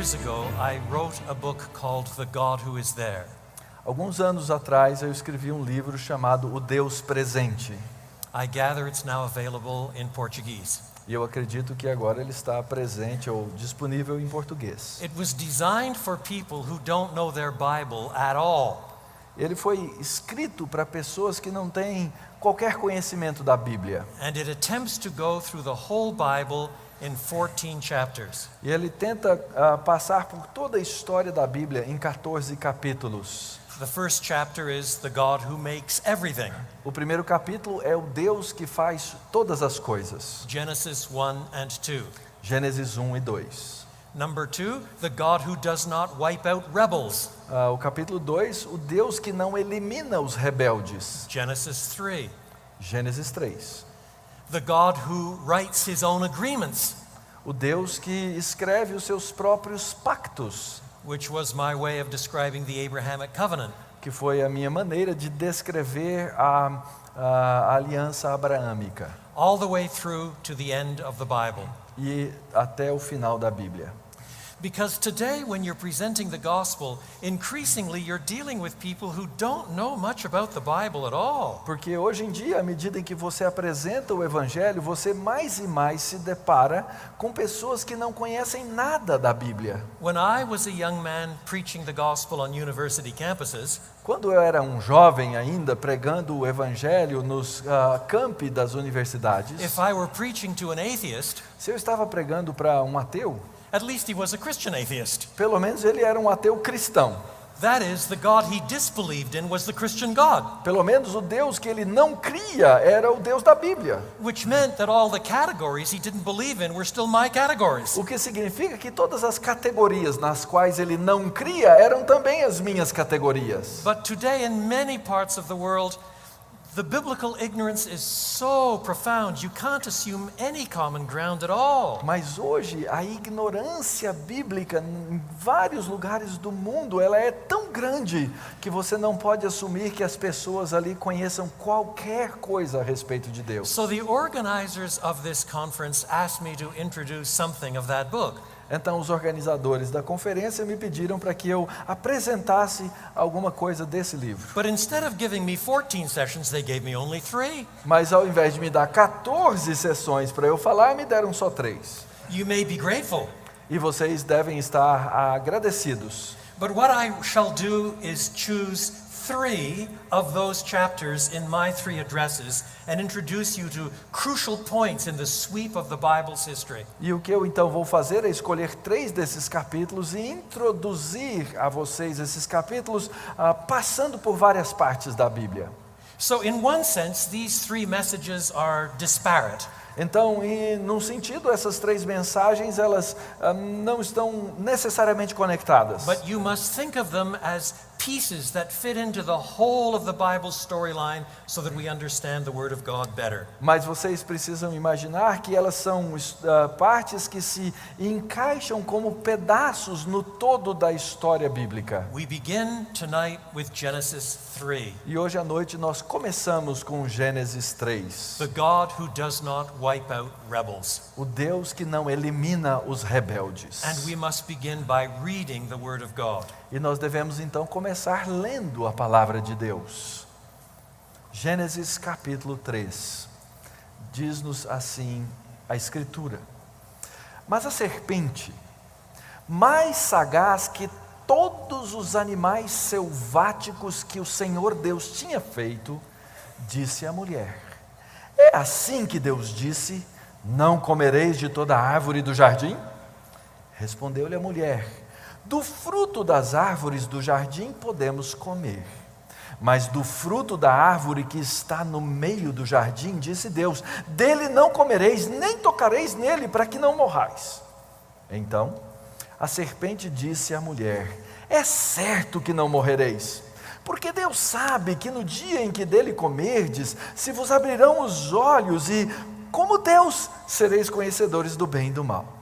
years ago, I wrote a book called The God Who Is There. Alguns anos atrás eu escrevi um livro chamado O Deus Presente. I gather it's now available in Portuguese. E eu acredito que agora ele está presente ou disponível em português. It was designed for people who don't know their Bible at all. Ele foi escrito para pessoas que não têm qualquer conhecimento da Bíblia. And it attempts to go through the whole Bible in 14 chapters. E ele tenta passar por toda a história da Bíblia em 14 capítulos. The first chapter is the God who makes everything. O primeiro capítulo é o Deus que faz todas as coisas. Genesis 1 and 2. Gênesis 1 e 2. Number 2, the God who does not wipe out rebels. O capítulo 2, o Deus que não elimina os rebeldes. Genesis 3. Gênesis 3. The God who writes his own agreements. O Deus que escreve os seus próprios pactos. Which was my way of describing the Abrahamic covenant. Que foi a minha maneira de descrever a aliança abraâmica. All the way through to the end of the Bible. E até o final da Bíblia. Because today when you're presenting the gospel, increasingly you're dealing with people who don't know much about the Bible at all. Porque hoje em dia, à medida em que você apresenta o evangelho, você mais e mais se depara com pessoas que não conhecem nada da Bíblia. When I was a young man preaching the gospel on university campuses, quando eu era um jovem ainda pregando o evangelho nos campi das universidades, if I were preaching to an atheist, se eu estava pregando para um ateu, at least he was a Christian atheist. Pelo menos ele era um ateu cristão. That is, the God he disbelieved in was the Christian God. Pelo menos o Deus que ele não cria era o Deus da Bíblia. Which meant that all the categories he didn't believe in were still my categories. O que significa que todas as categorias nas quais ele não cria eram também as minhas categorias. But today in many parts of the world, the biblical ignorance is so profound, you can't assume any common ground at all. Mas hoje a ignorância bíblica em vários lugares do mundo, ela é tão grande que você não pode assumir que as pessoas ali conheçam qualquer coisa a respeito de Deus. So the organizers of this conference asked me to introduce something of that book. Então os organizadores da conferência me pediram para que eu apresentasse alguma coisa desse livro. But instead of giving me 14 sessions, they gave me only 3. Mas ao invés de me dar 14 sessões para eu falar, me deram só 3. You may be grateful. E vocês devem estar agradecidos. But what I shall do is choose 3 of those chapters in my 3 addresses and introduce you to crucial points in the sweep of the Bible's history. E o que eu então vou fazer é escolher 3 desses capítulos e introduzir a vocês esses capítulos passando por várias partes da Bíblia. So in one sense, these 3 messages are disparate. Então, num sentido, essas 3 mensagens, elas não estão necessariamente conectadas. But you must think of them as pieces that fit into the whole of the Bible's storyline so that we understand the Word of God better. Mas vocês precisam imaginar que elas são partes que se encaixam como pedaços no todo da história bíblica. We begin tonight with Genesis 3. E hoje à noite nós começamos com Gênesis 3. The God who does not wipe out rebels. O Deus que não elimina os rebeldes. And we must begin by reading the Word of God. E nós devemos então começar lendo a palavra de Deus. Gênesis capítulo 3. Diz-nos assim a Escritura: Mas a serpente, mais sagaz que todos os animais selváticos que o Senhor Deus tinha feito, disse à mulher: É assim que Deus disse: Não comereis de toda a árvore do jardim? Respondeu-lhe a mulher: Do fruto das árvores do jardim podemos comer, mas do fruto da árvore que está no meio do jardim, disse Deus: Dele não comereis, nem tocareis nele, para que não morrais. Então a serpente disse à mulher: É certo que não morrereis, porque Deus sabe que no dia em que dele comerdes, se vos abrirão os olhos e, como Deus, sereis conhecedores do bem e do mal.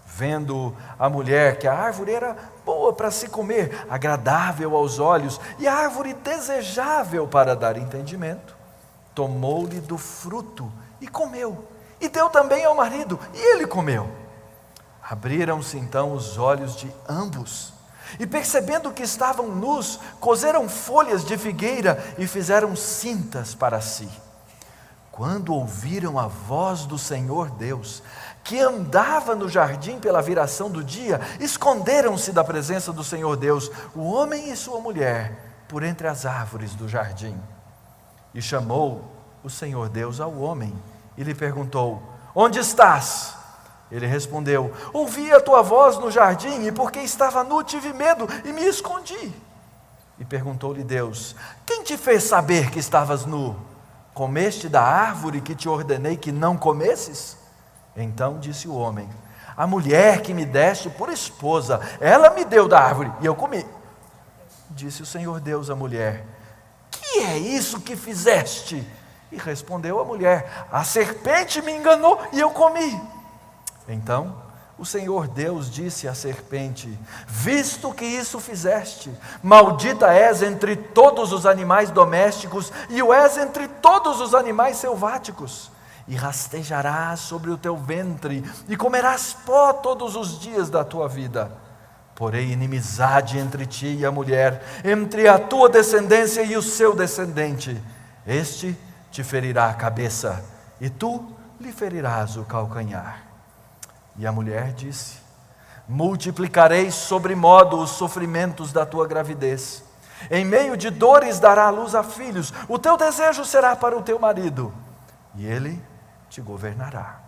Vendo a mulher que a árvore era boa para se comer, agradável aos olhos, e a árvore desejável para dar entendimento, tomou-lhe do fruto e comeu, e deu também ao marido, e ele comeu. Abriram-se então os olhos de ambos, e percebendo que estavam nus, coseram folhas de figueira e fizeram cintas para si. Quando ouviram a voz do Senhor Deus, que andava no jardim pela viração do dia, esconderam-se da presença do Senhor Deus, o homem e sua mulher, por entre as árvores do jardim. E chamou o Senhor Deus ao homem e lhe perguntou: onde estás? Ele respondeu: ouvi a tua voz no jardim, e porque estava nu tive medo e me escondi. E perguntou-lhe Deus: quem te fez saber que estavas nu? Comeste da árvore que te ordenei que não comesses? Então disse o homem: a mulher que me deste por esposa, ela me deu da árvore e eu comi. Disse o Senhor Deus à mulher: que é isso que fizeste? E respondeu a mulher: a serpente me enganou e eu comi. Então o Senhor Deus disse à serpente: visto que isso fizeste, maldita és entre todos os animais domésticos e o és entre todos os animais selváticos. E rastejarás sobre o teu ventre e comerás pó todos os dias da tua vida. Porém inimizade entre ti e a mulher, entre a tua descendência e o seu descendente. Este te ferirá a cabeça e tu lhe ferirás o calcanhar. E a mulher disse: multiplicarei sobremodo os sofrimentos da tua gravidez. Em meio de dores dará à luz a filhos. O teu desejo será para o teu marido, e ele te governará.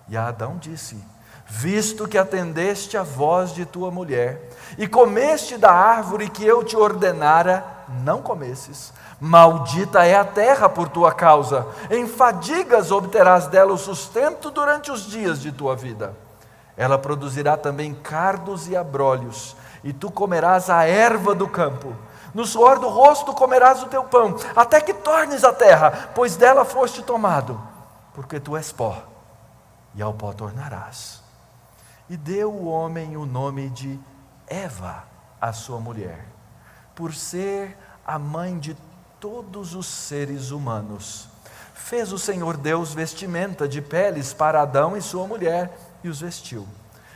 E a Adão disse: visto que atendeste a voz de tua mulher, e comeste da árvore que eu te ordenara, não comesses. Maldita é a terra por tua causa, em fadigas obterás dela o sustento durante os dias de tua vida. Ela produzirá também cardos e abrolhos, e tu comerás a erva do campo. No suor do rosto comerás o teu pão, até que tornes a terra, pois dela foste tomado, porque tu és pó, e ao pó tornarás. E deu o homem o nome de Eva à sua mulher, por ser a mãe de todos os seres humanos. Fez o Senhor Deus vestimenta de peles para Adão e sua mulher, e os vestiu.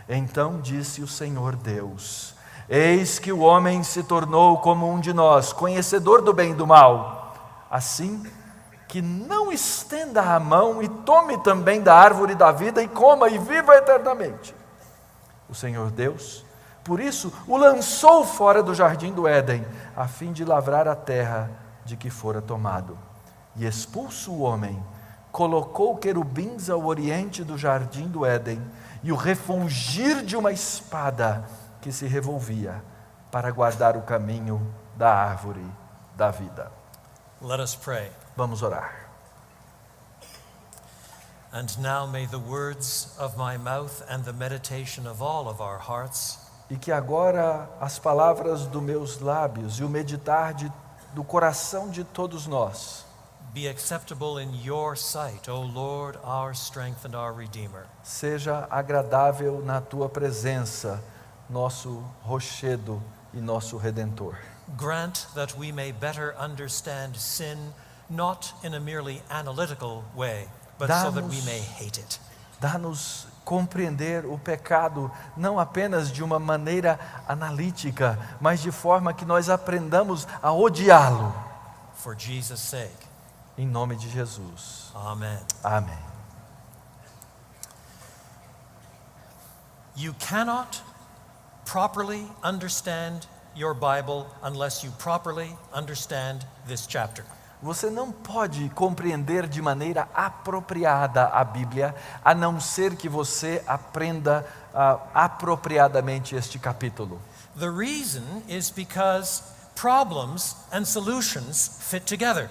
Então disse o Senhor Deus: eis que o homem se tornou como um de nós, conhecedor do bem e do mal. Assim que não estenda a mão e tome também da árvore da vida e coma e viva eternamente. O Senhor Deus, por isso, o lançou fora do jardim do Éden, a fim de lavrar a terra de que fora tomado. E expulso o homem, colocou querubins ao oriente do jardim do Éden, e o refulgir de uma espada que se revolvia, para guardar o caminho da árvore da vida. Let us pray. Vamos orar. And now may the words of my mouth and the meditation of all of our hearts E que agora as palavras dos meus lábios e o meditar do coração de todos nós be acceptable in your sight, O Lord, our strength and our Redeemer. seja agradável na tua presença, nosso rochedo e nosso Redentor. Grant that we may better understand sin, not in a merely analytical way, but so that we may hate it. Dá-nos compreender o pecado não apenas de uma maneira analítica, mas de forma que nós aprendamos a odiá-lo. For Jesus' sake. Em nome de Jesus. Amen. Amém. You cannot properly understand your Bible unless you properly understand this chapter. Você não pode compreender de maneira apropriada a Bíblia, a não ser que você aprenda apropriadamente este capítulo. The reason is because problems and solutions fit together.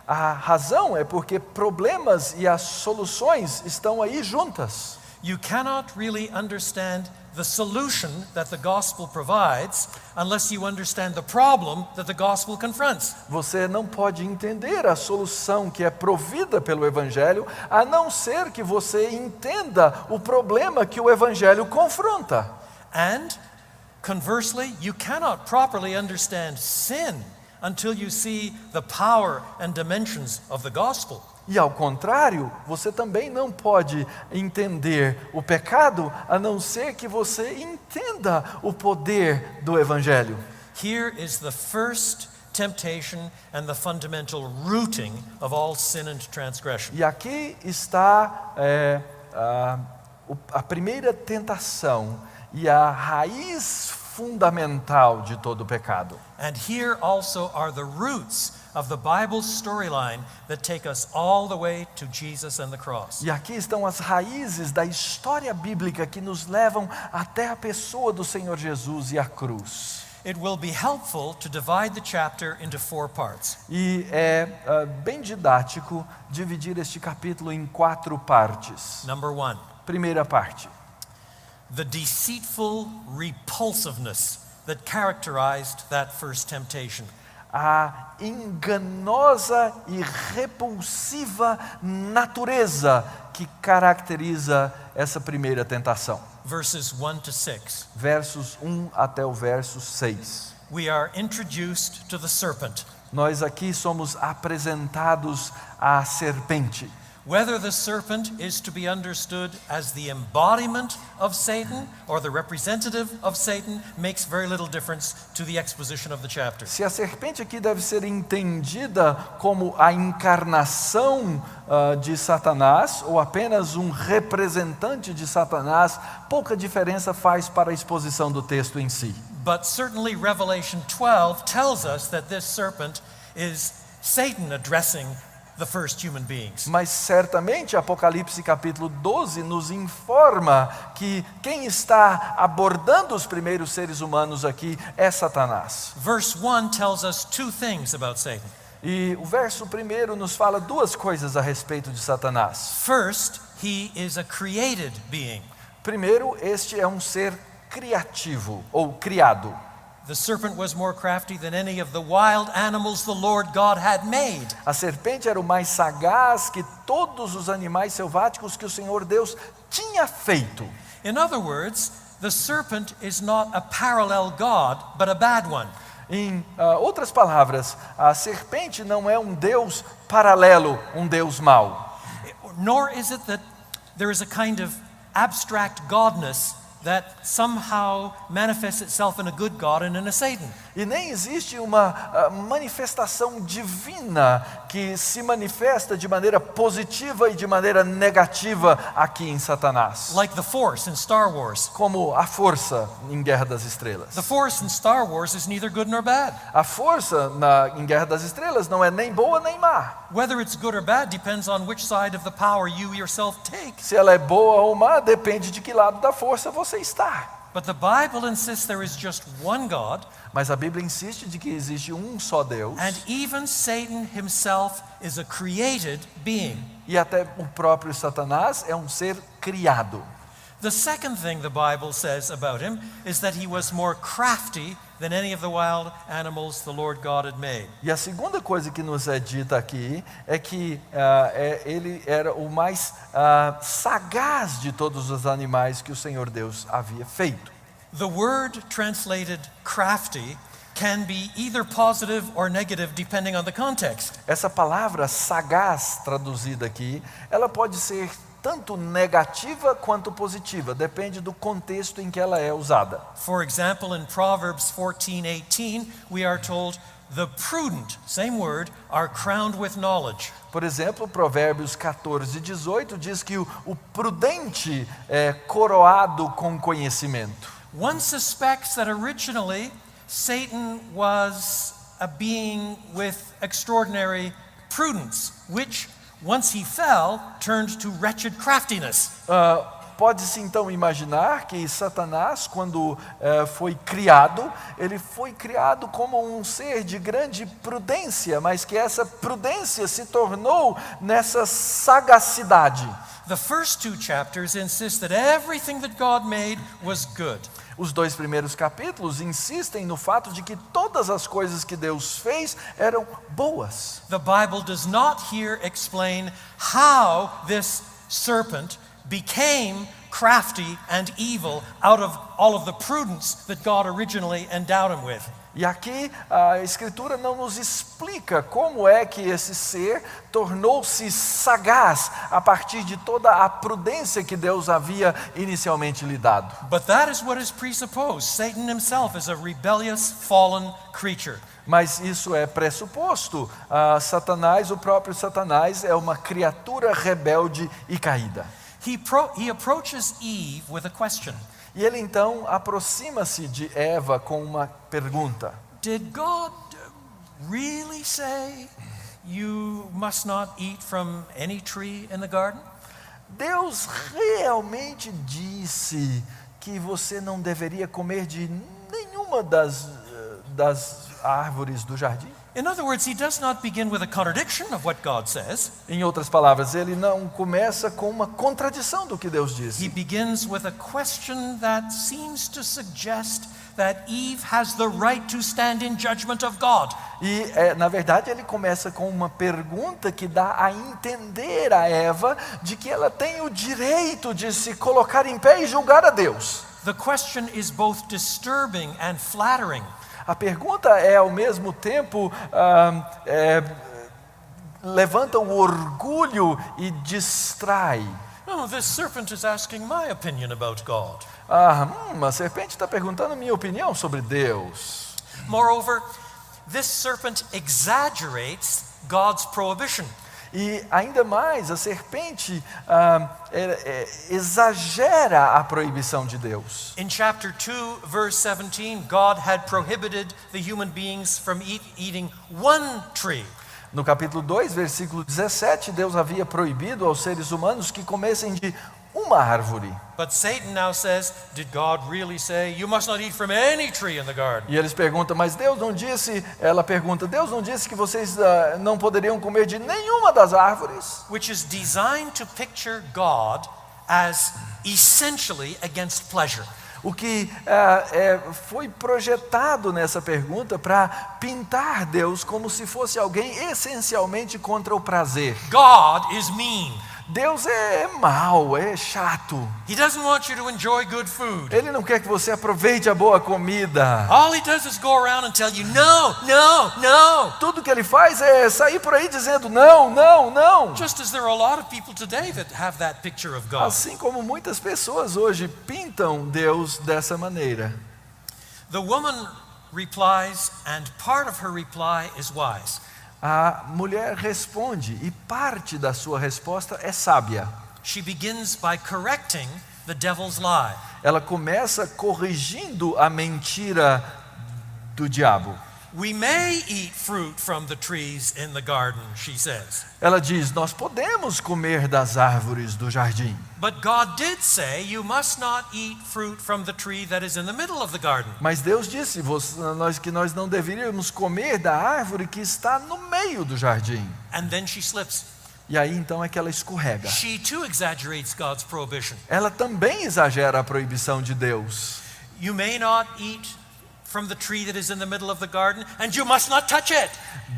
A razão é porque problemas e as soluções estão aí juntas. You cannot really understand the solution that the gospel provides unless you understand the problem that the gospel confronts. Você não pode entender a solução que é provida pelo Evangelho, a não ser que você entenda o problema que o Evangelho confronta. And conversely, you cannot properly understand sin until you see the power and dimensions of the gospel. E ao contrário, você também não pode entender o pecado a não ser que você entenda o poder do Evangelho. Here is the first temptation and the fundamental rooting of all sin and transgression. E aqui está a primeira tentação e a raiz fundamental de todo o pecado. And here also are the roots of the Bible's storyline that take us all the way to Jesus and the cross. E aqui estão as raízes da história bíblica que nos levam até a pessoa do Senhor Jesus e a cruz. It will be helpful to divide the chapter into 4 parts. E é bem didático dividir este capítulo em 4 partes. Number 1, Primeira parte. the deceitful repulsiveness that characterized that first temptation. A enganosa e repulsiva natureza que caracteriza essa primeira tentação. Verses 1 to 6. Versos 1 até o verso 6. We are introduced to the serpent. Nós aqui somos apresentados à serpente. Whether the serpent is to be understood as the embodiment of Satan or the representative of Satan makes very little difference to the exposition of the chapter. Se a serpente aqui deve ser entendida como a encarnação de Satanás ou apenas um representante de Satanás, pouca diferença faz para a exposição do texto em si. But certainly Revelation 12 tells us that this serpent is Satan addressing the first human beings. Mas certamente Apocalipse capítulo 12 nos informa que quem está abordando os primeiros seres humanos aqui é Satanás. Verse 1 tells us 2 things about Satan. E o verso 1 nos fala 2 coisas a respeito de Satanás. First, he is a created being. Primeiro, este é um ser criativo ou criado. The serpent was more crafty than any of the wild animals the Lord God had made. A serpente era o mais sagaz que todos os animais selváticos que o Senhor Deus tinha feito. In other words, the serpent is not a parallel God, but a bad one. Em outras palavras, a serpente não é um Deus paralelo, um Deus mau. Nor is it that there is a kind of abstract godness that somehow manifests itself in a good God and in a Satan. E nem existe uma manifestação divina que se manifesta de maneira positiva e de maneira negativa aqui em Satanás. Like the Force in Star Wars. Como a força em Guerra das Estrelas. The Force in Star Wars is neither good nor bad. A força em Guerra das Estrelas não é nem boa nem má. Whether it's good or bad depends on which side of the power you yourself take. Se ela é boa ou má, depende de que lado da força você está. But the Bible insists there is just one God. Mas a Bíblia insiste de que existe um só Deus. And even Satan himself is a created being. E até o próprio Satanás é um ser criado. The second thing the Bible says about him is that he was more crafty than any of the wild animals the Lord God had made. E a segunda coisa que nos é dita aqui é que ele era o mais sagaz de todos os animais que o Senhor Deus havia feito. The word translated crafty can be either positive or negative depending on the context. Essa palavra sagaz traduzida aqui, ela pode ser tanto negativa quanto positiva, depende do contexto em que ela é usada. For example, in Proverbs 14:18, we are told the prudent, same word, are crowned with knowledge. Por exemplo, Provérbios 14:18 diz que o prudente é coroado com conhecimento. One suspects that originally Satan was a being with extraordinary prudence, which, once he fell, turned to wretched craftiness. Pode-se então imaginar que Satanás, quando foi criado, ele foi criado como um ser de grande prudência, mas que essa prudência se tornou nessa sagacidade. The first 2 chapters insist that everything that God made was good. Os 2 primeiros capítulos insistem no fato de que todas as coisas que Deus fez eram boas. The Bible does not here explain how this serpent became crafty and evil out of all of the prudence that God originally endowed him with. E aqui a Escritura não nos explica como é que esse ser tornou-se sagaz a partir de toda a prudência que Deus havia inicialmente lhe dado. But that is what is presupposed. Satan himself is a rebellious, fallen creature. Mas isso é pressuposto. Satanás, o próprio Satanás, é uma criatura rebelde e caída. He approaches Eve with a question. E ele então aproxima-se de Eva com uma pergunta. Did God really say you must not eat from any tree in the garden? Deus realmente disse que você não deveria comer de nenhuma das árvores do jardim? In other words, he does not begin with a contradiction of what God says. Em outras palavras, ele não começa com uma contradição do que Deus He disse. begins with a question that seems to suggest that Eve has the right to stand in judgment of God. E, na verdade, ele começa com uma pergunta que dá a entender a Eva de que ela tem o direito de se colocar em pé e julgar a Deus. The question is both disturbing and flattering. A pergunta é, ao mesmo tempo, levanta o orgulho e distrai. Oh, this serpent is asking my opinion about God. A serpente está perguntando minha opinião sobre Deus. Moreover, this serpent exaggerates God's prohibition. E ainda mais, a serpente exagera a proibição de Deus. In chapter 2, verse 17, God had prohibited the human beings from eating one tree. No capítulo 2, versículo 17, Deus havia proibido aos seres humanos que comessem de uma árvore. But Satan now says, did God really say, you must not eat from any tree in the garden? E eles perguntam, mas Deus não disse, ela pergunta, Deus não disse que vocês não poderiam comer de nenhuma das árvores? Which is designed to picture God as essentially against pleasure. O que foi projetado nessa pergunta para pintar Deus como se fosse alguém essencialmente contra o prazer. God is mean. Deus é mau, é chato. He doesn't want you to enjoy good food. Ele não quer que você aproveite a boa comida. All he does is go around and tell you, no, no, no. Tudo que ele faz é sair por aí dizendo não, não, não. Just as there are a lot of people today that have that picture of God. Assim como muitas pessoas hoje pintam Deus dessa maneira. The woman replies, and part of her reply is wise. A mulher responde e parte da sua resposta é sábia. She begins by correcting the devil's lie. Ela começa corrigindo a mentira do diabo. We may eat fruit from the trees in the garden, she says. Ela diz, nós podemos comer das árvores do jardim. But God did say you must not eat fruit from the tree that is in the middle of the garden. Mas Deus disse que nós não deveríamos comer da árvore que está no meio do jardim. And then she slips. E aí então é que ela escorrega. She too exaggerates God's prohibition. Ela também exagera a proibição de Deus. You may not eat from the tree that is in the middle of the garden, and you must not touch it.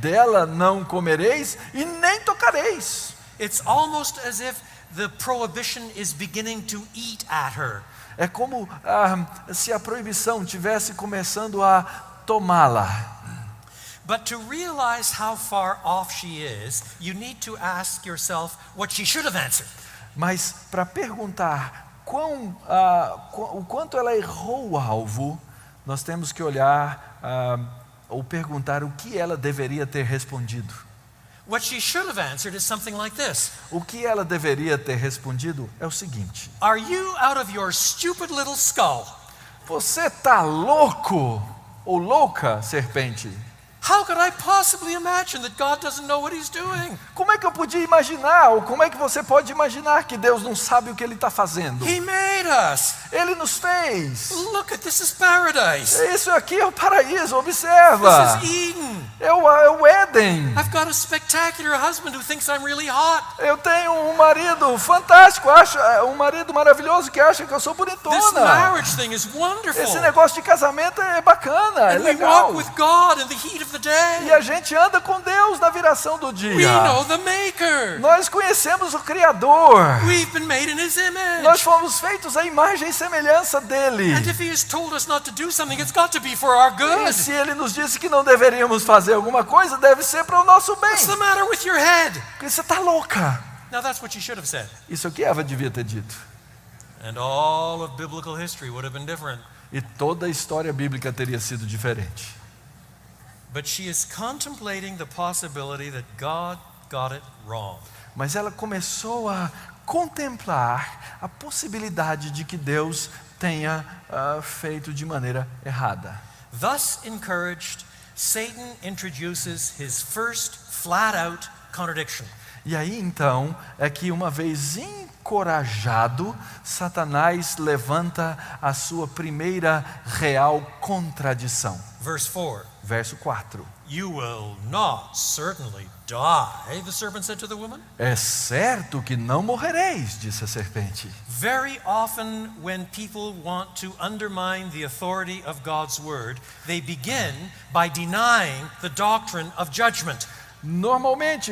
Dela não comereis e nem tocareis. It's almost as if the prohibition is beginning to eat at her. É como se a proibição tivesse começando a tomá-la. But to realize how far off she is, you need to ask yourself what she should have answered. Mas para perguntar o quanto ela errou o alvo, nós temos que olhar ou perguntar o que ela deveria ter respondido. What she should have answered is something like this. O que ela deveria ter respondido é o seguinte: Are you out of your stupid little skull? Você tá louco ou louca, serpente? How could I possibly imagine that God doesn't know what he's doing? Como é que eu podia imaginar, ou como é que você pode imaginar que Deus não sabe o que Ele está fazendo? He made us. Ele nos fez. Look at this is paradise. Isso aqui é o paraíso, observa. This is Eden. É o Éden. I've got a spectacular husband who thinks I'm really hot. Eu tenho um marido fantástico, um marido maravilhoso que acha que eu sou This bonitona. marriage thing is wonderful. Esse negócio de casamento é bacana, é And we legal. walk with God in the heat of the day. E a gente anda com Deus na viração do We dia. know the Maker. Nós conhecemos o Criador. We've been made in His image. Nós fomos feitos à imagem e semelhança dele. And if He has told us not to do something, it's got to be for our E good. se ele nos disse que não deveríamos fazer alguma coisa, deve ser para o nosso bem. What's the matter with your head? Porque você está louca. Now that's what you should have said. Isso que Eva devia ter dito. And all of biblical history would have been different. E toda a história bíblica teria sido diferente. But she is contemplating the possibility that God got it wrong. Mas ela começou a contemplar a possibilidade de que Deus tenha feito de maneira errada. Thus encouraged, Satan introduces his first flat-out contradiction. E aí então é que, uma vez encorajado, Satanás levanta a sua primeira real contradição. Verse 4. Verso 4. You will not certainly die, the serpent said to the woman. É certo que não morrereis, disse a serpente. Very often when people want to undermine the authority of God's word, they begin by denying the doctrine of judgment.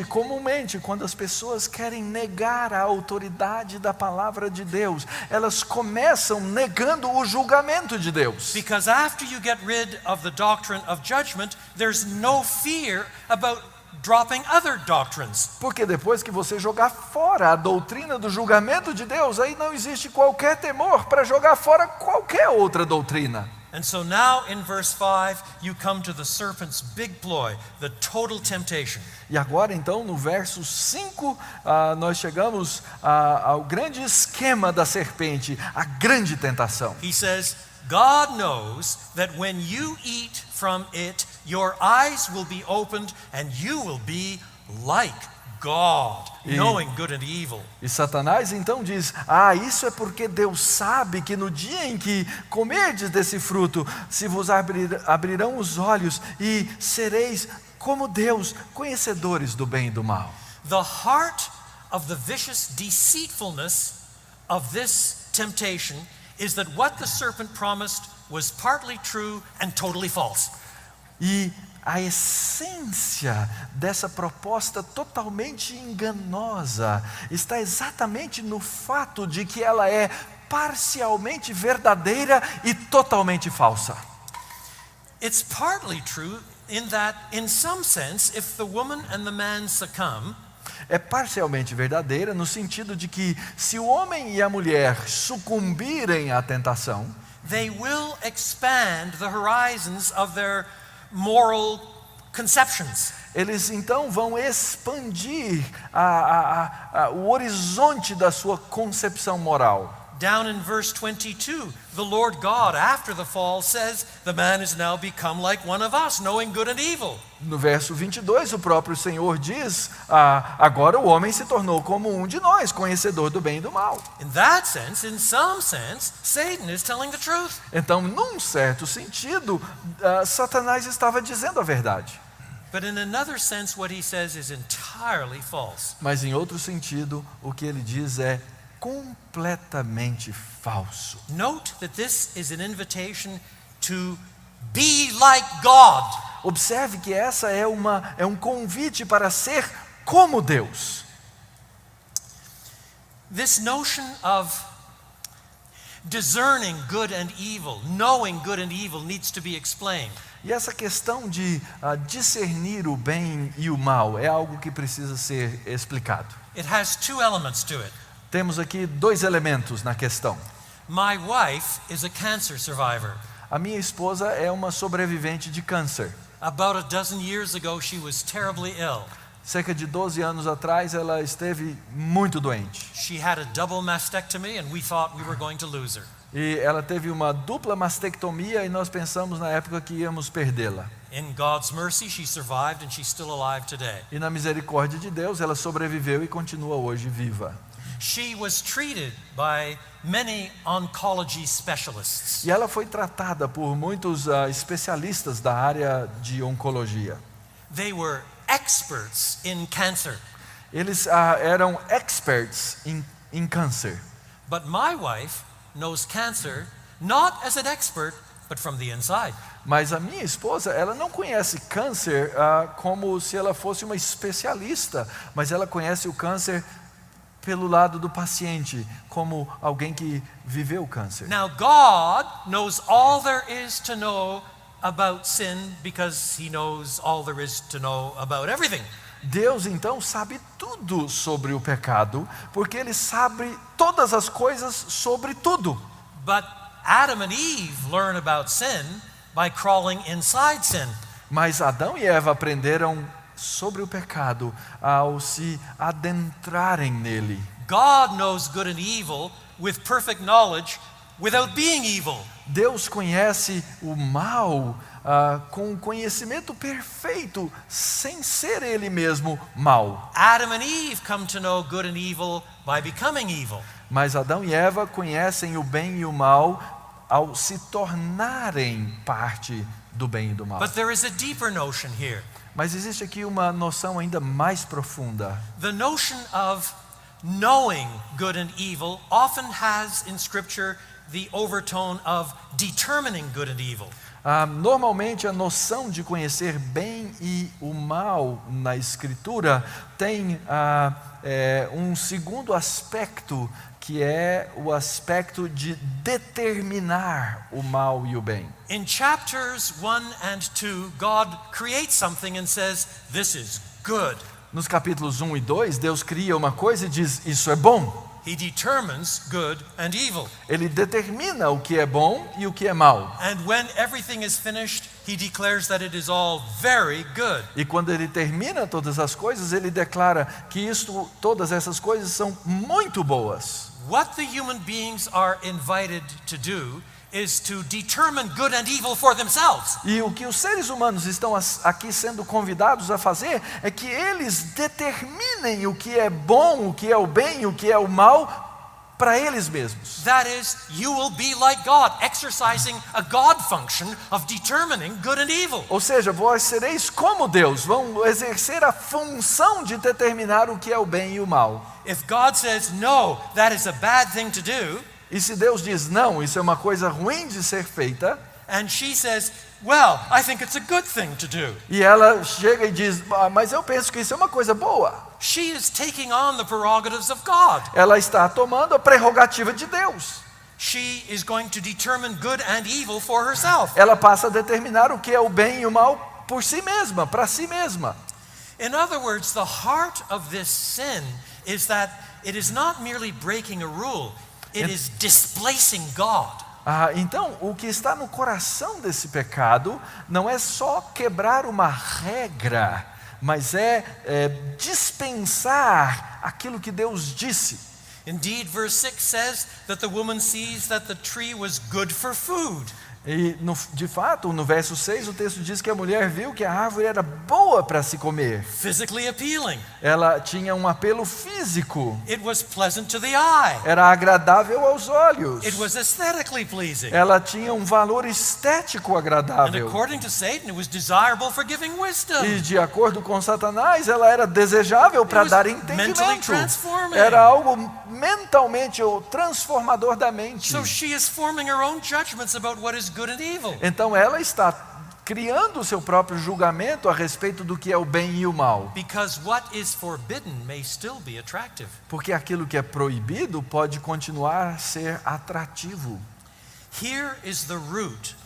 Comumente, quando as pessoas querem negar a autoridade da palavra de Deus, elas começam negando o julgamento de Deus. Because after you get rid of the doctrine of judgment, there's no fear about dropping other doctrines. Porque depois que você jogar fora a doutrina do julgamento de Deus, aí não existe qualquer temor para jogar fora qualquer outra doutrina. And so now in verse 5, you come to the serpent's big ploy, the total temptation. E agora então no verso 5, nós chegamos ao grande esquema da serpente, a grande tentação. He says, God knows that when you eat from it, your eyes will be opened and you will be like God, knowing good and evil. E Satanás então diz: isso é porque Deus sabe que no dia em que comerdes desse fruto, se vos abrirão os olhos e sereis como Deus, conhecedores do bem e do mal. The heart of the vicious deceitfulness of this temptation is that what the serpent promised was partly true and totally false. E a essência dessa proposta totalmente enganosa está exatamente no fato de que ela é parcialmente verdadeira e totalmente falsa. It's partly true in that, in some sense, if the woman and the man succumb, é parcialmente verdadeira no sentido de que, se o homem e a mulher sucumbirem à tentação, they will expand the horizons of their moral conceptions. Eles então vão expandir o horizonte da sua concepção moral. Down in verse 22, the Lord God, after the fall, says, the man is now become like one of us, knowing good and evil. No verso 22, o próprio Senhor diz, agora o homem se tornou como um de nós, conhecedor do bem e do mal. In that sense, in some sense, Satan is telling the truth. Então, num certo sentido, Satanás estava dizendo a verdade. But in another sense, what he says is entirely false. Mas em outro sentido, o que ele diz é completamente falso. Note that this is an invitation to be like God. Observe que essa é um convite para ser como Deus. This notion of discerning good and evil, knowing good and evil, needs to be explained. E essa questão de discernir o bem e o mal é algo que precisa ser explicado. It has two elements to it. Temos aqui dois elementos na questão. My wife is a cancer survivor. A minha esposa é uma sobrevivente de câncer. About a dozen years ago, she was terribly ill. Cerca de 12 anos atrás, ela esteve muito doente. She had a double mastectomy and we thought we were going to lose her. E ela teve uma dupla mastectomia e nós pensamos na época que íamos perdê-la. In God's mercy, she survived and she's still alive today. E na misericórdia de Deus, ela sobreviveu e continua hoje viva. She was treated by many oncology specialists. E ela foi tratada por muitos especialistas da área de oncologia. They were experts in cancer. Eles eram experts em câncer. But my wife knows cancer not as an expert, but from the inside. Mas a minha esposa, ela não conhece câncer como se ela fosse uma especialista, mas ela conhece o câncer pelo lado do paciente, como alguém que viveu o câncer. Now God knows all there is to know about sin because He knows all there is to know about everything. Deus então sabe tudo sobre o pecado, porque Ele sabe todas as coisas sobre tudo. But Adam and Eve learn about sin by crawling inside sin. Mas Adão e Eva aprenderam sobre o pecado ao se adentrarem nele. God knows good and evil with perfect knowledge without being evil. Deus conhece o mal com conhecimento perfeito, sem ser Ele mesmo mal. Adam and Eve come to know good and evil by becoming evil. Mas Adão e Eva conhecem o bem e o mal ao se tornarem parte do bem e do mal. But there is a deeper notion here. Mas existe aqui uma noção ainda mais profunda. The notion of knowing good and evil often has in Scripture the overtone of determining good and evil. Normalmente a noção de conhecer bem e o mal na Escritura tem um segundo aspecto, que é o aspecto de determinar o mal e o bem. In chapters 1 and 2, God creates something and says, "This is good." Nos capítulos 1 e 2, Deus cria uma coisa e diz, isso é bom. He determines good and evil. Ele determina o que é bom e o que é mal. And when everything is finished, He declares that it is all very good. E quando Ele termina todas as coisas, Ele declara que todas essas coisas são muito boas. What the human beings are invited to do is to determine good and evil for themselves. E o que os seres humanos estão aqui sendo convidados a fazer é que eles determinem o que é bom, o que é o bem, o que é o mal para eles mesmos. That is, you will be like God, exercising a God function of determining good and evil. Ou seja, vós sereis como Deus, vão exercer a função de determinar o que é o bem e o mal. If God says, no, that is a bad thing to do, E se Deus diz não, isso é uma coisa ruim de ser feita, and she says, well, I think it's a good thing to do, e ela chega e diz, mas eu penso que isso é uma coisa boa. she is taking on the prerogatives of God. Ela está tomando a prerrogativa de Deus. She is going to determine good and evil for herself. Ela passa a determinar o que é o bem e o mal por si mesma, para si mesma. In other words, the heart of this sin is that it is not merely breaking a rule, it is displacing God. Então, o que está no coração desse pecado não é só quebrar uma regra, mas é dispensar aquilo que Deus disse. Indeed, verse 6 says that the woman sees that the tree was good for food. E de fato, no verso 6, o texto diz que a mulher viu que a árvore era boa para se comer. Physically appealing. Ela tinha um apelo físico. It was pleasant to the eye. Era agradável aos olhos. It was aesthetically pleasing. Ela tinha um valor estético And agradável. according to Satan, it was desirable for giving wisdom. E de acordo com Satanás, ela era desejável para was dar mentally entendimento. transforming. Era algo mentalmente ou transformador da mente. So she is forming her own judgments about what is good and evil. Então ela está criando o seu próprio julgamento a respeito do que é o bem e o mal. Because what is forbidden may still be attractive. Porque aquilo que é proibido pode continuar a ser atrativo. Here is the root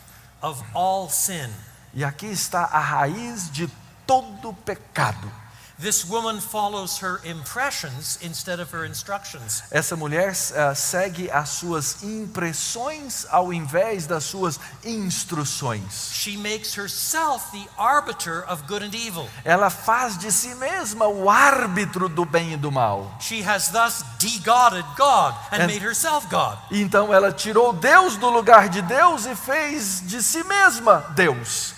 of all sin. E aqui está a raiz de todo pecado. This woman follows her impressions instead of her instructions. Essa mulher segue as suas impressões ao invés das suas instruções. She makes herself the arbiter of good and evil. Ela faz de si mesma o árbitro do bem e do mal. She has thus de-godded God and made herself God. Então ela tirou Deus do lugar de Deus e fez de si mesma Deus.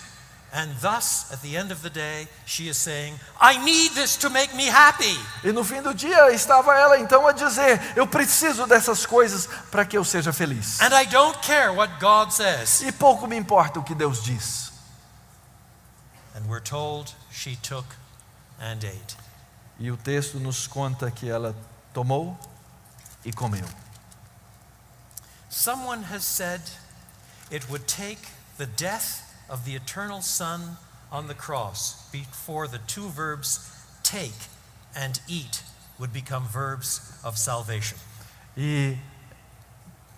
And thus, at the end of the day, she is saying, I need this to make me happy. E no fim do dia estava ela então a dizer, eu preciso dessas coisas para que eu seja feliz. And I don't care what God says. E pouco me importa o que Deus diz. And we're told she took and ate. E o texto nos conta que ela tomou e comeu. Someone has said it would take the death of the eternal Son on the cross before the two verbs take and eat would become verbs of salvation. E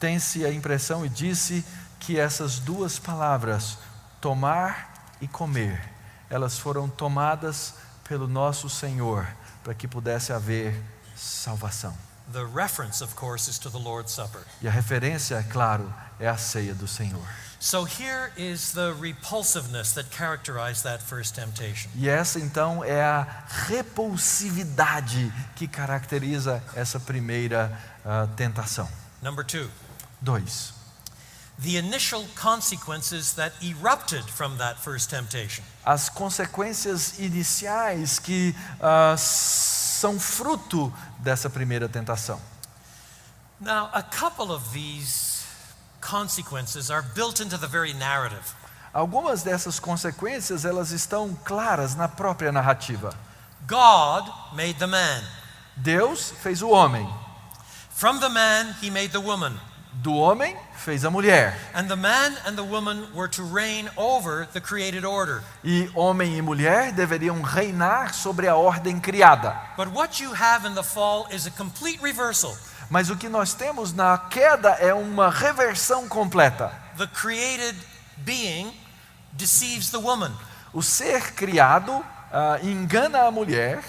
tem-se a impressão e disse que essas duas palavras, tomar e comer, elas foram tomadas pelo nosso Senhor para que pudesse haver salvação. The reference, of course, is to the Lord's Supper. E a referência, é claro, é a ceia do Senhor. So here is the repulsiveness that characterized that first temptation. E essa então é a repulsividade que caracteriza essa primeira tentação. Number 2, 2. the initial consequences that erupted from that first temptation. As consequências iniciais que são fruto dessa primeira tentação. Now, a couple of these consequences are built into the very narrative. Algumas dessas consequências, elas estão claras na própria narrativa. God made the man. Deus fez o homem. From the man, he made the woman. Do homem, fez a mulher. And the man and the woman were to reign over the created order. E homem e mulher deveriam reinar sobre a ordem criada. But what you have in the fall is a complete reversal. Mas o que nós temos na queda é uma reversão completa. The created being deceives the woman. O ser criado engana a mulher.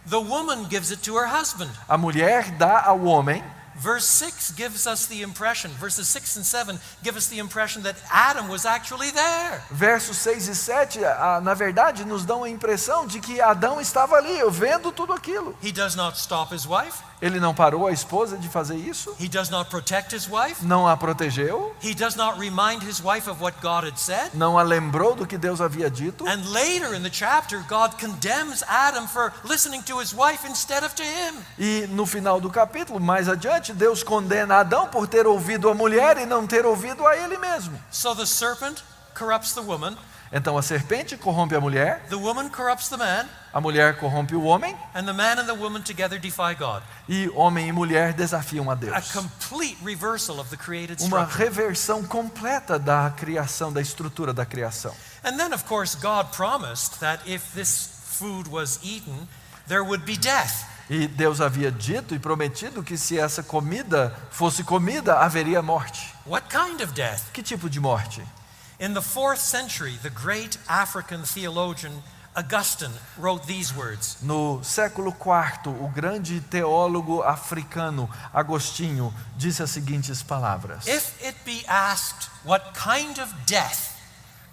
The woman gives it to her husband. A mulher dá ao homem. Verse 6 gives us the impression, verses 6 and 7 give us the impression that Adam was actually there. Versos 6 e 7, na verdade, nos dão a impressão de que Adão estava ali, vendo tudo aquilo. He does not stop his wife. Ele não parou a esposa de fazer isso? He does not protect his wife. Não a protegeu? He does not remind his wife of what God had said. Não a lembrou do que Deus havia dito? And later in the chapter, God condemns Adam for listening to his wife instead of to him. E no final do capítulo, mais adiante, Deus condena Adão por ter ouvido a mulher e não ter ouvido a ele mesmo. So the serpent corrupts the woman. Então a serpente corrompe a mulher, The woman corrupts the man. a mulher corrompe o homem, And the man and the woman together defy God. e homem e mulher desafiam a A Deus. complete reversal of the created Uma structure. reversão completa da criação, da estrutura da criação. And then, of course, God promised that if this food was eaten, there would be death. E Deus havia dito e prometido que se essa comida fosse comida, haveria morte. What kind of death? Que tipo de morte? In the 4th century, the great African theologian Augustine wrote these words. No século IV, o grande teólogo africano Agostinho disse as seguintes palavras: If it be asked what kind of death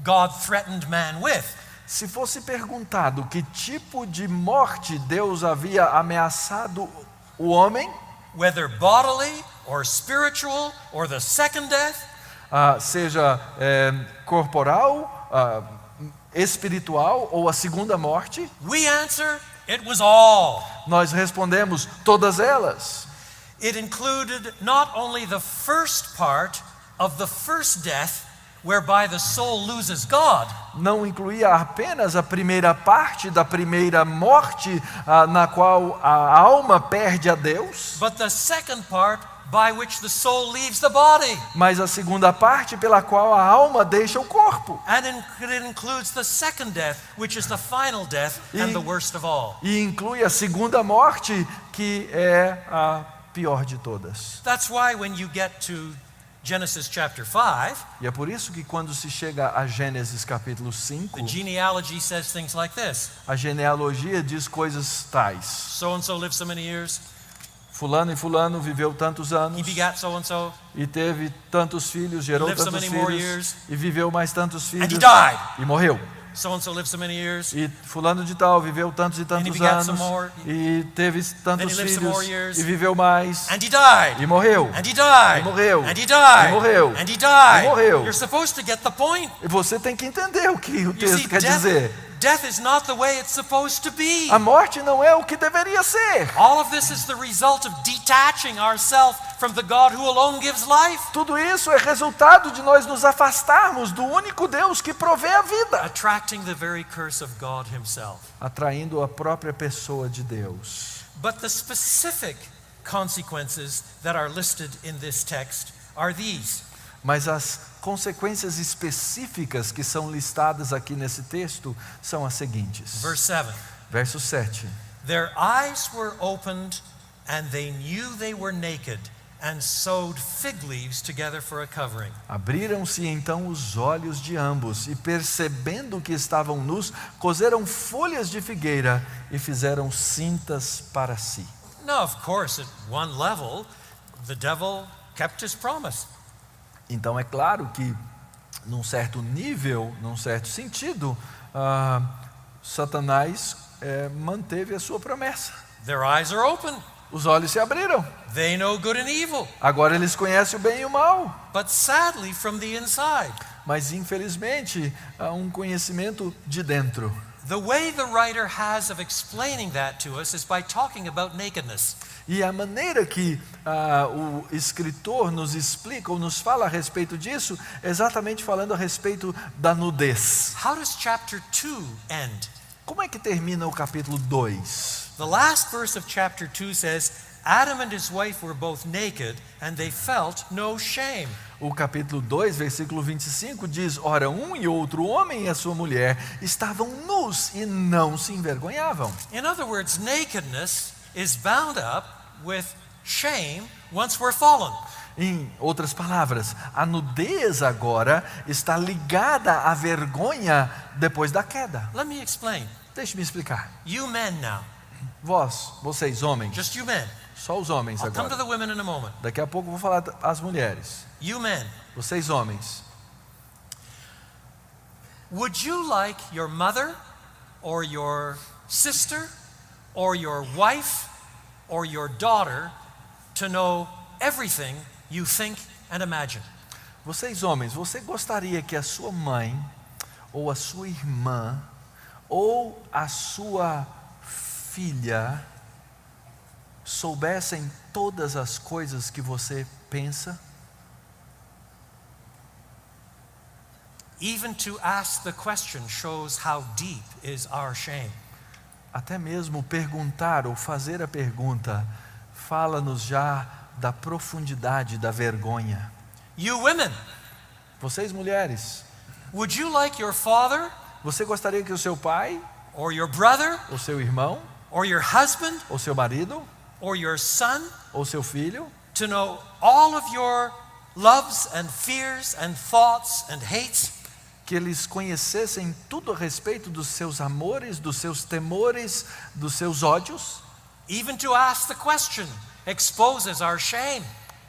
God threatened man with, se fosse perguntado que tipo de morte Deus havia ameaçado o homem, whether bodily or spiritual or the second death, seja corporal, espiritual ou a segunda morte, we answer it was all. nós respondemos todas elas. It included not only the first part of the first death, whereby the soul loses God, Não incluía apenas a primeira parte da primeira morte, na qual a alma perde a Deus, but the second part by which the soul leaves the body. mas a segunda parte pela qual a alma deixa o corpo. And it includes the second death, which is the final death and the worst of all. E inclui a segunda morte, que é a pior de todas. That's why when you get to Genesis chapter 5, E é por isso que quando se chega a Gênesis capítulo the 5, genealogy says things like this. a genealogia diz coisas tais: So and so lived so many years. fulano e fulano viveu tantos He anos begat so and so. e teve tantos filhos, gerou lived so tantos many more filhos years. e viveu mais tantos And he filhos died. e morreu. So and so lived so many years. E fulano de tal viveu tantos e he tantos begat anos some more. e teve tantos he lived some more filhos years. e viveu mais And he died. e morreu. And he died. E morreu. And he died. E morreu. And he died. E morreu. You're supposed to get the point. E você tem que entender o que o You texto see, quer dizer. Death is not the way it's supposed to be. A morte não é o que deveria ser. All of this is the result of detaching ourselves from the God who alone gives life, Tudo isso é resultado de nós nos afastarmos do único Deus que provê a vida, attracting the very curse of God himself. atraindo a própria pessoa de Deus. But the specific consequences that are listed in this text are these. Mas as consequências específicas que são listadas aqui nesse texto são as seguintes. Verse 7. Verso 7. Their eyes were opened and they knew they were naked and sewed fig leaves together for a covering. Abriram-se então os olhos de ambos e, percebendo que estavam nus, coseram folhas de figueira e fizeram cintas para si. Now, of course, at one level, the devil kept his promise. Então é claro que, num certo nível, num certo sentido, Satanás manteve a sua promessa. Their eyes are open. Os olhos se abriram. They know good and evil. Agora eles conhecem o bem e o mal. But sadly, from the inside. Mas infelizmente há um conhecimento de dentro. The way the writer has of explaining that to us is by talking about nakedness. E a maneira que o escritor nos explica ou nos fala a respeito disso, é exatamente falando a respeito da nudez. How does chapter 2 end? Como é que termina o capítulo 2? The last verse of chapter 2 says, Adam and his wife were both naked and they felt no shame. O capítulo 2, versículo 25 diz: Ora, um e outro homem e a sua mulher estavam nus e não se envergonhavam. In other words, nakedness is bound up with shame once we're fallen. Em outras palavras, a nudez agora está ligada à vergonha depois da queda. Let me explain. Deixe-me explicar. You men now, Vocês homens, just you men. só os homens I'll come to agora. the women in a moment. Daqui a pouco eu vou falar às mulheres. You men, Vocês homens, would you like your mother or your sister or your wife or your daughter to know everything you think and imagine? vocês homens, você gostaria que a sua mãe ou a sua irmã ou a sua filha soubessem todas as coisas que você pensa? Even to ask the question shows how deep is our shame. Até mesmo perguntar ou fazer a pergunta fala-nos já da profundidade da vergonha. You women, Vocês mulheres, would you like your father você gostaria que o seu pai, or your brother ou seu irmão, or your husband ou seu marido, or your son ou seu filho, to know all of your loves and fears and thoughts and hates? que eles conhecessem tudo a respeito dos seus amores, dos seus temores, dos seus ódios? Even to ask the question exposes our shame.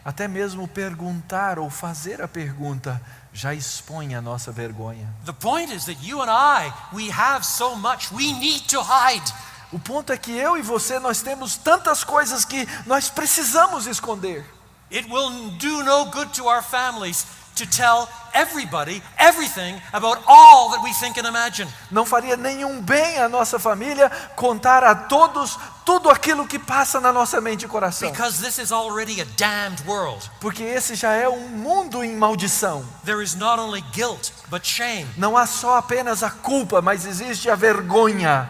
Até mesmo perguntar ou fazer a pergunta já expõe a nossa vergonha. The point is that you and I, we have so much we need to hide. O ponto é que eu e você, nós temos tantas coisas que nós precisamos esconder. It will do no good to our families to tell everybody everything about all that we think and imagine. Não faria nenhum bem à nossa família contar a todos tudo aquilo que passa na nossa mente e coração. Because this is already a damned world. Porque esse já é um mundo em maldição. There is not only guilt, but shame. Não há só apenas a culpa, mas existe a vergonha.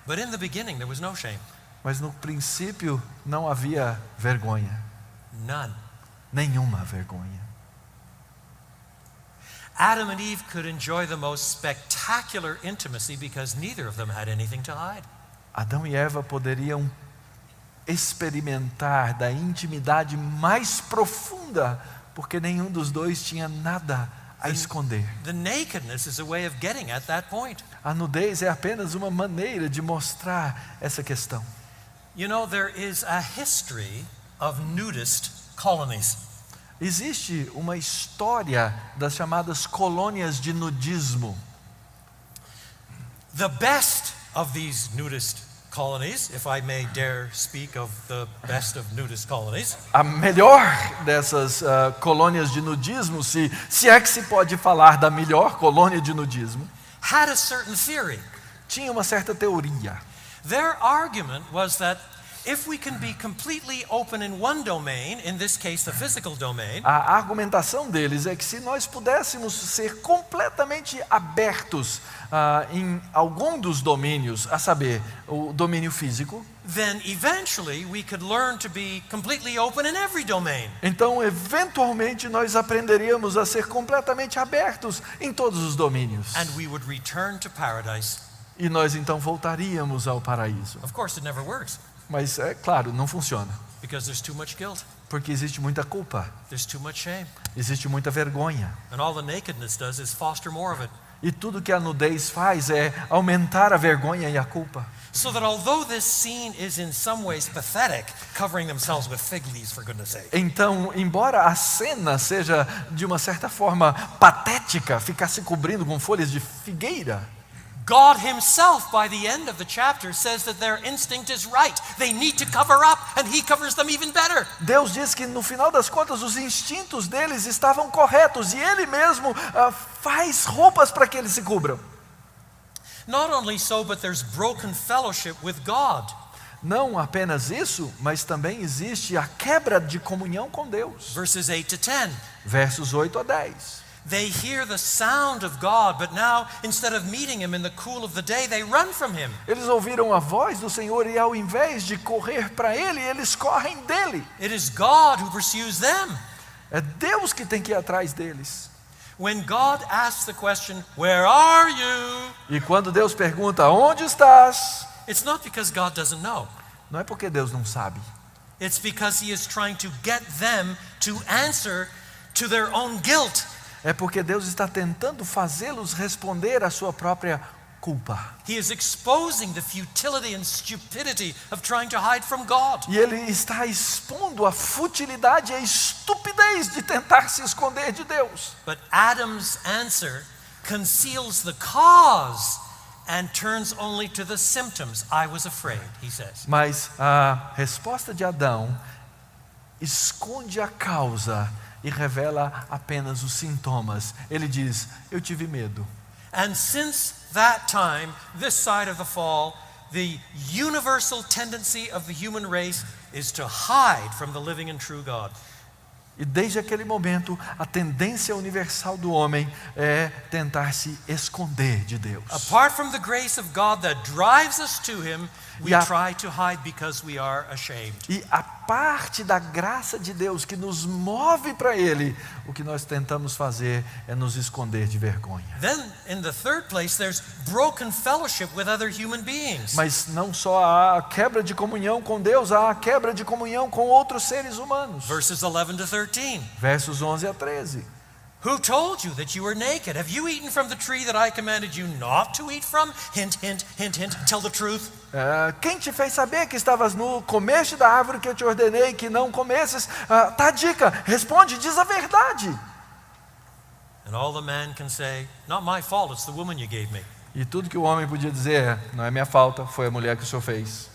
But in the beginning there was no shame. Mas no princípio não havia vergonha. None. Nenhuma vergonha. Adam and Eve could enjoy the most spectacular intimacy because neither of them had anything to hide. Adão e Eva poderiam experimentar da intimidade mais profunda, porque nenhum dos dois tinha nada a esconder. The nakedness is a way of getting at that point. A nudez é apenas uma maneira de mostrar essa questão. You know, there is a history of nudist colonies. Existe uma história das chamadas colônias de nudismo. The best of these nudist colonies, if I may dare speak of the best of nudist colonies, A melhor dessas colônias de nudismo, se é que se pode falar da melhor colônia de nudismo, had a certain theory. tinha uma certa teoria. Their argument was that if we can be completely open in one domain, in this case the physical domain, A argumentação deles é que se nós pudéssemos ser completamente abertos em algum dos domínios, a saber, o domínio físico, then eventually we could learn to be completely open in every domain. então eventualmente nós aprenderíamos a ser completamente abertos em todos os domínios. And we would return to paradise. E nós então voltaríamos ao paraíso. Of course, it never works Mas é claro, não funciona, because there's too much guilt, porque existe muita culpa, there's too much shame, existe muita vergonha. and all the nakedness does is foster more of it. E tudo que a nudez faz é aumentar a vergonha e a culpa. So that although this scene is in some ways pathetic, covering themselves with fig leaves for goodness sake, Então, embora a cena seja de uma certa forma patética, ficar se cobrindo com folhas de figueira, God himself by the end of the chapter says that their instinct is right. They need to cover up, and he covers them even better. Deus diz que no final das contas os instintos deles estavam corretos e Ele mesmo faz roupas para que eles se cubram. Not only so, but there's broken fellowship with God. Não apenas isso, mas também existe a quebra de comunhão com Deus. Verses 8 to 10. Versos 8 a 10. They hear the sound of God, but now, instead of meeting him in the cool of the day, they run from him. Eles ouviram a voz do Senhor e ao invés de correr para Ele, eles correm dele. It is God who pursues them. É Deus que tem que ir atrás deles. When God asks the question, "Where are you?" E quando Deus pergunta, onde estás? It's not because God doesn't know. Não é porque Deus não sabe. It's because he is trying to get them to answer to their own guilt. É porque Deus está tentando fazê-los responder à sua própria culpa. He is exposing the futility and stupidity of trying to hide from God. E Ele está expondo a futilidade e a estupidez de tentar se esconder de Deus. But Adam's answer conceals the cause and turns only to the symptoms. I was afraid, he says. Mas a resposta de Adão esconde a causa e revela apenas os sintomas. Ele diz, eu tive medo. And since that time, this side of the fall, the universal tendency of the human race is to hide from the living and true God. E desde aquele momento, a tendência universal do homem é tentar se esconder de Deus. Apart from the grace of God that drives us to him, we Yeah. try to hide because we are ashamed. E a parte da graça de Deus que nos move para Ele, o que nós tentamos fazer é nos esconder de vergonha. Then, in the third place, there's broken fellowship with other human beings. Mas não só há a quebra de comunhão com Deus, há a quebra de comunhão com outros seres humanos. Verses 11 to 13. Versos 11 a 13. Who told you that you were naked? Have you eaten from the tree that I commanded you not to eat from? Hint, hint, hint, hint. Tell the truth. Quem te fez saber que estavas nu? Comeste da árvore que eu te ordenei que não comesses? Tá a dica, responde, diz a verdade. And all the man can say, not my fault, it's the woman you gave me. E tudo que o homem podia dizer é, não é minha falta, foi a mulher que o senhor fez.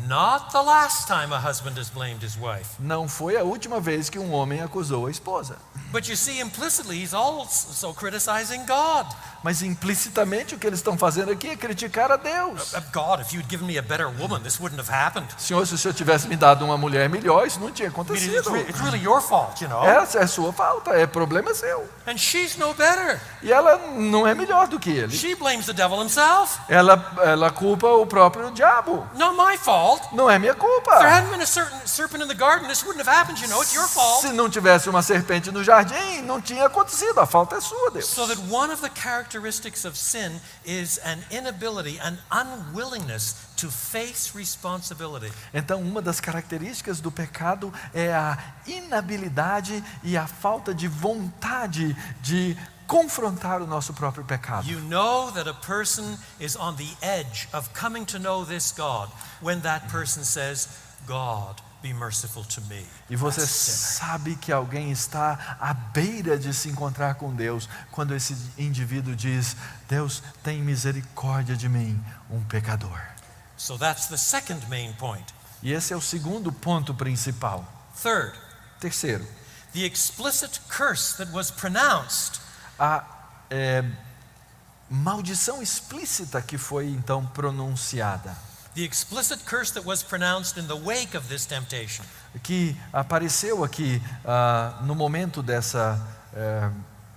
Not the last time a husband has blamed his wife. Não foi a última vez que um homem acusou a esposa. But you see, implicitly, he's also criticizing God. Mas implicitamente o que eles estão fazendo aqui é criticar a Deus. God, if you'd given me a better woman, this wouldn't have happened. Senhor, se o senhor tivesse me dado uma mulher melhor, isso não tinha I mean, acontecido. it's really your fault, you know. É sua falta, é problema seu. And she's no better. E ela não é melhor do que ele. She blames the devil himself. Ela culpa o próprio diabo. Not my fault. Não é minha If there culpa. hadn't been a certain serpent in the garden, this wouldn't have happened, you know. It's your fault. Se não tivesse uma serpente no jardim, não tinha acontecido. A falta é sua, Deus. So that one of the characteristics of sin is an inability, an unwillingness to face responsibility. Então, uma das características do pecado é a inabilidade e a falta de vontade de confrontar o nosso próprio pecado. You know that a person is on the edge of coming to know this God when that person says, God, be merciful to me. E você sabe que alguém está à beira de se encontrar com Deus quando esse indivíduo diz, Deus, tem misericórdia de mim, um pecador. So that's the second main point. E esse é o segundo ponto principal. Third, Terceiro, the explicit curse that was pronounced maldição explícita que foi então pronunciada, The explicit curse that was pronounced in the wake of this temptation. que apareceu aqui no momento dessa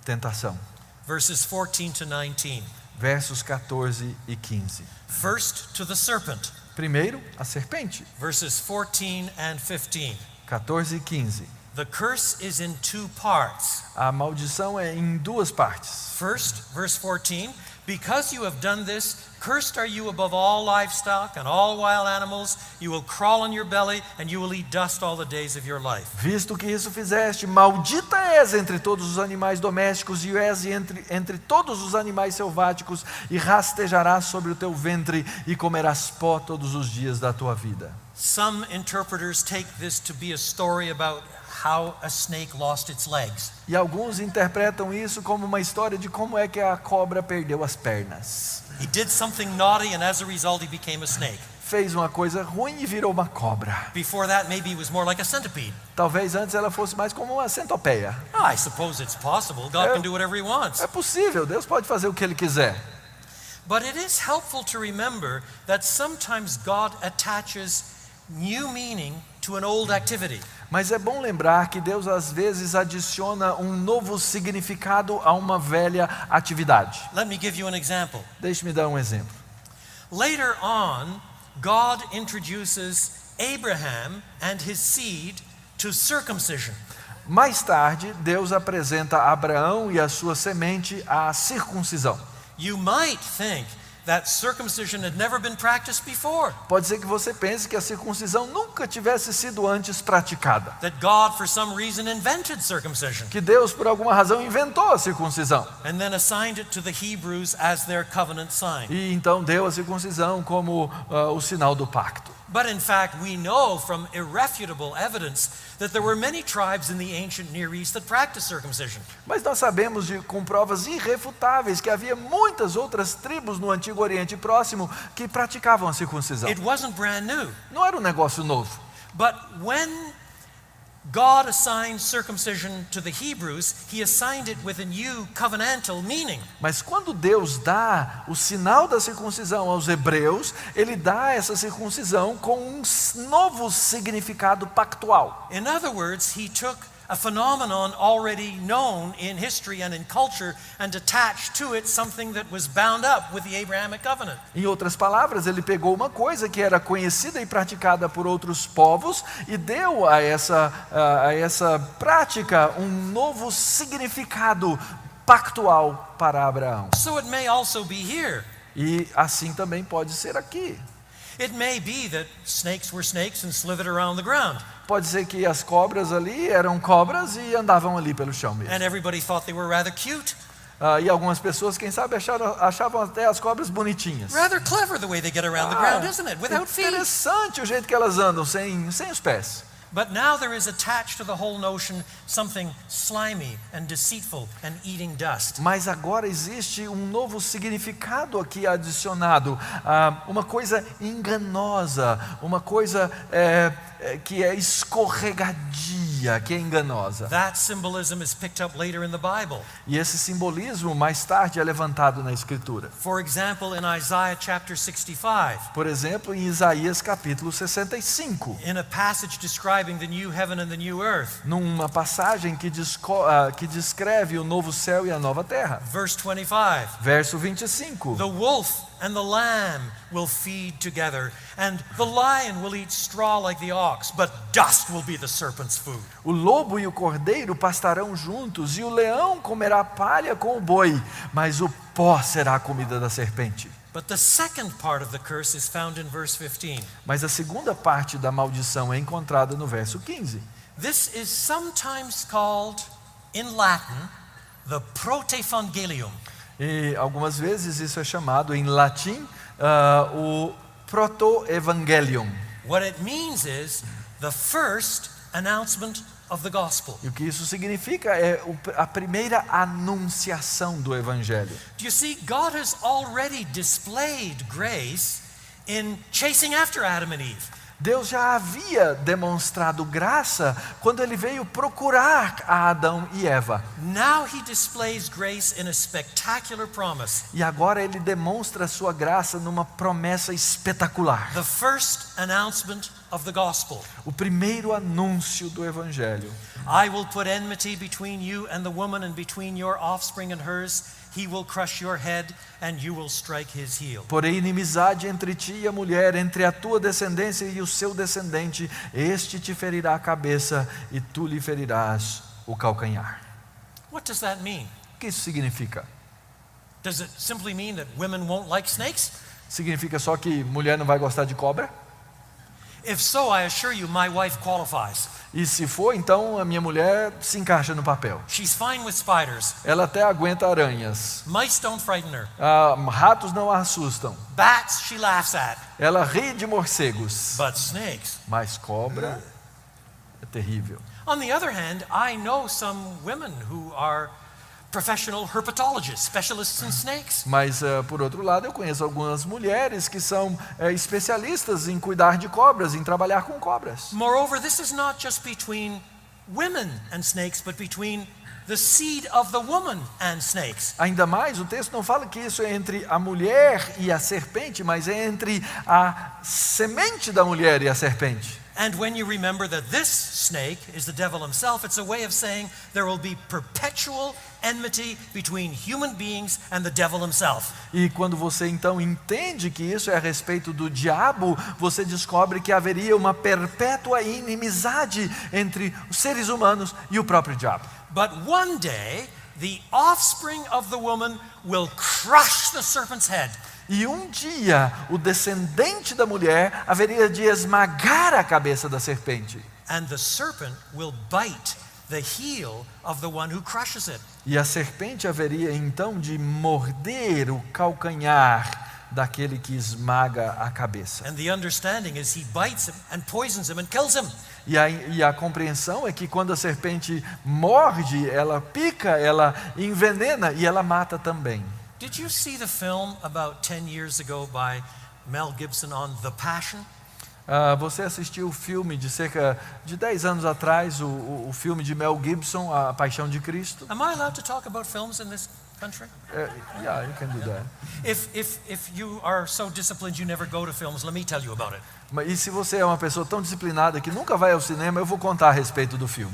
tentação. Verses 14 to 19. Versos 14 e 15. First to the serpent. Primeiro, a serpente. Verses 14 and 15. 14 e 15. The curse is in two parts. A maldição é em duas partes. First, verse 14, because you have done this, cursed are you above all livestock and all wild animals. You will crawl on your belly and you will eat dust all the days of your life. Visto que isso fizeste, maldita és entre todos os animais domésticos e és entre todos os animais selváticos, e rastejarás sobre o teu ventre e comerás pó todos os dias da tua vida. Some interpreters take this to be a story about how a snake lost its legs. E alguns interpretam isso como uma história de como é que a cobra perdeu as pernas. He did something naughty and as a result he became a snake. Fez uma coisa ruim e virou uma cobra. Before that maybe he was more like a centipede. Talvez antes ela fosse mais como uma centopeia. I suppose it's possible. God can do whatever he wants. É possível, Deus pode fazer o que Ele quiser. But it is helpful to remember that sometimes God attaches new meaning to an old activity. Mas é bom lembrar que Deus às vezes adiciona um novo significado a uma velha atividade. Let me give you an example. Deixe-me dar um exemplo. Later on, God introduces Abraham and his seed to circumcision. Mais tarde, Deus apresenta Abraão e a sua semente à circuncisão. You might think that circumcision had never been practiced before. Pode ser que você pense que a circuncisão nunca tivesse sido antes praticada. That God, for some reason, invented circumcision Que Deus, por alguma razão, inventou a circuncisão. and then assigned it to the Hebrews as their covenant sign. E então deu a circuncisão como o sinal do pacto. But in fact, we know from irrefutable evidence that there were many tribes in the ancient Near East that practiced circumcision. Mas nós sabemos com provas irrefutáveis que havia muitas outras tribos no Antigo Oriente Próximo que praticavam a circuncisão. It wasn't brand new. Não era um negócio novo. But when God assigned circumcision to the Hebrews, he assigned it with a new covenantal meaning. Mas quando Deus dá o sinal da circuncisão aos hebreus, Ele dá essa circuncisão com um novo significado pactual. In other words, he took a phenomenon already known in history and in culture and attached to it something that was bound up with the Abrahamic covenant. Em outras palavras, Ele pegou uma coisa que era conhecida e praticada por outros povos e deu a essa prática um novo significado pactual para Abraão. So it may also be here. E assim também pode ser aqui. It may be that snakes were snakes and slithered around the ground. Pode ser que as cobras ali eram cobras e andavam ali pelo chão mesmo. And everybody thought they were rather cute. E algumas pessoas, quem sabe, achavam até as cobras bonitinhas. Rather clever the way they get around the ground, isn't it? Without feet. Interessante o jeito que elas andam, sem os pés. But now there is attached to the whole notion something slimy and deceitful and eating dust. Mas agora existe um novo significado aqui adicionado. Uma coisa enganosa, uma coisa que é escorregadia, que é enganosa. That symbolism is picked up later in the Bible. E esse simbolismo mais tarde é levantado na Escritura. For example, in Isaiah chapter 65, Por exemplo, em Isaías capítulo 65. in a passage describing the new heaven and the new earth. Numa passagem que descreve o novo céu e a nova terra. Verse 25, Verso 25. the wolf and the lamb will feed together, and the lion will eat straw like the ox, but dust will be the serpent's food. O lobo e o cordeiro pastarão juntos, e o leão comerá palha com o boi, mas o pó será a comida da serpente. But the second part of the curse is found in verse 15. Mas a segunda parte da maldição é encontrada no verso 15. This is sometimes called, in Latin, the protevangelium. E algumas vezes isso é chamado em latim o proto-evangelium. What it means is the first announcement of the gospel. E o que isso significa é a primeira anunciação do evangelho. Do you see, God has already displayed grace in chasing after Adam and Eve. Deus já havia demonstrado graça quando ele veio procurar a Adão e Eva. Now he displays grace in a spectacular promise. E agora ele demonstra a sua graça numa promessa espetacular. The first announcement of the gospel. O primeiro anúncio do Evangelho. I will put enmity between you and the woman, and between your offspring and hers. He will crush your head, and you will strike his heel. Porém, inimizade entre ti e a mulher, entre a tua descendência e o seu descendente, este te ferirá a cabeça e tu lhe ferirás o calcanhar. What does that mean? O que isso significa? Does it simply mean that women won't like snakes? Significa só que mulher não vai gostar de cobra? If so, I assure you my wife qualifies. E se for, então a minha mulher se encaixa no papel. She's fine with spiders. Ela até aguenta aranhas. Mice don't frighten her. Ratos não a assustam. Bats she laughs at. Ela ri de morcegos. But snakes. Mas cobra é terrível. On the other hand, I know some women who are professional herpetologists, specialists in snakes. Mas, por outro lado, eu conheço algumas mulheres que são especialistas em cuidar de cobras, em trabalhar com cobras. Moreover, this is not just between women and snakes, but between the seed of the woman and snakes. Ainda mais, o texto não fala que isso é entre a mulher e a serpente, mas é entre a semente da mulher e a serpente. And when you remember that this snake is the devil himself, it's a way of saying there will be perpetual enmity between human beings and the devil himself. E quando você então entende que isso é a respeito do diabo, você descobre que haveria uma perpétua inimizade entre os seres humanos e o próprio diabo. But one day, the offspring of the woman will crush the serpent's head. E um dia, o descendente da mulher haveria de esmagar a cabeça da serpente. And the serpent will bite the heel of the one who crushes it. E a serpente haveria então de morder o calcanhar daquele que esmaga a cabeça. And the understanding is he bites him and poisons him and kills him. E a compreensão é que quando a serpente morde, ela pica, ela envenena e ela mata também. Did you see the film about 10 years ago by Mel Gibson on The Passion? Você assistiu o filme de cerca de 10 anos atrás, o filme de Mel Gibson, A Paixão de Cristo? Am I allowed to talk about films in this country? Yeah, you can do that. If you are so disciplined you never go to films, let me tell you about it. E se você é uma pessoa tão disciplinada que nunca vai ao cinema, eu vou contar a respeito do filme.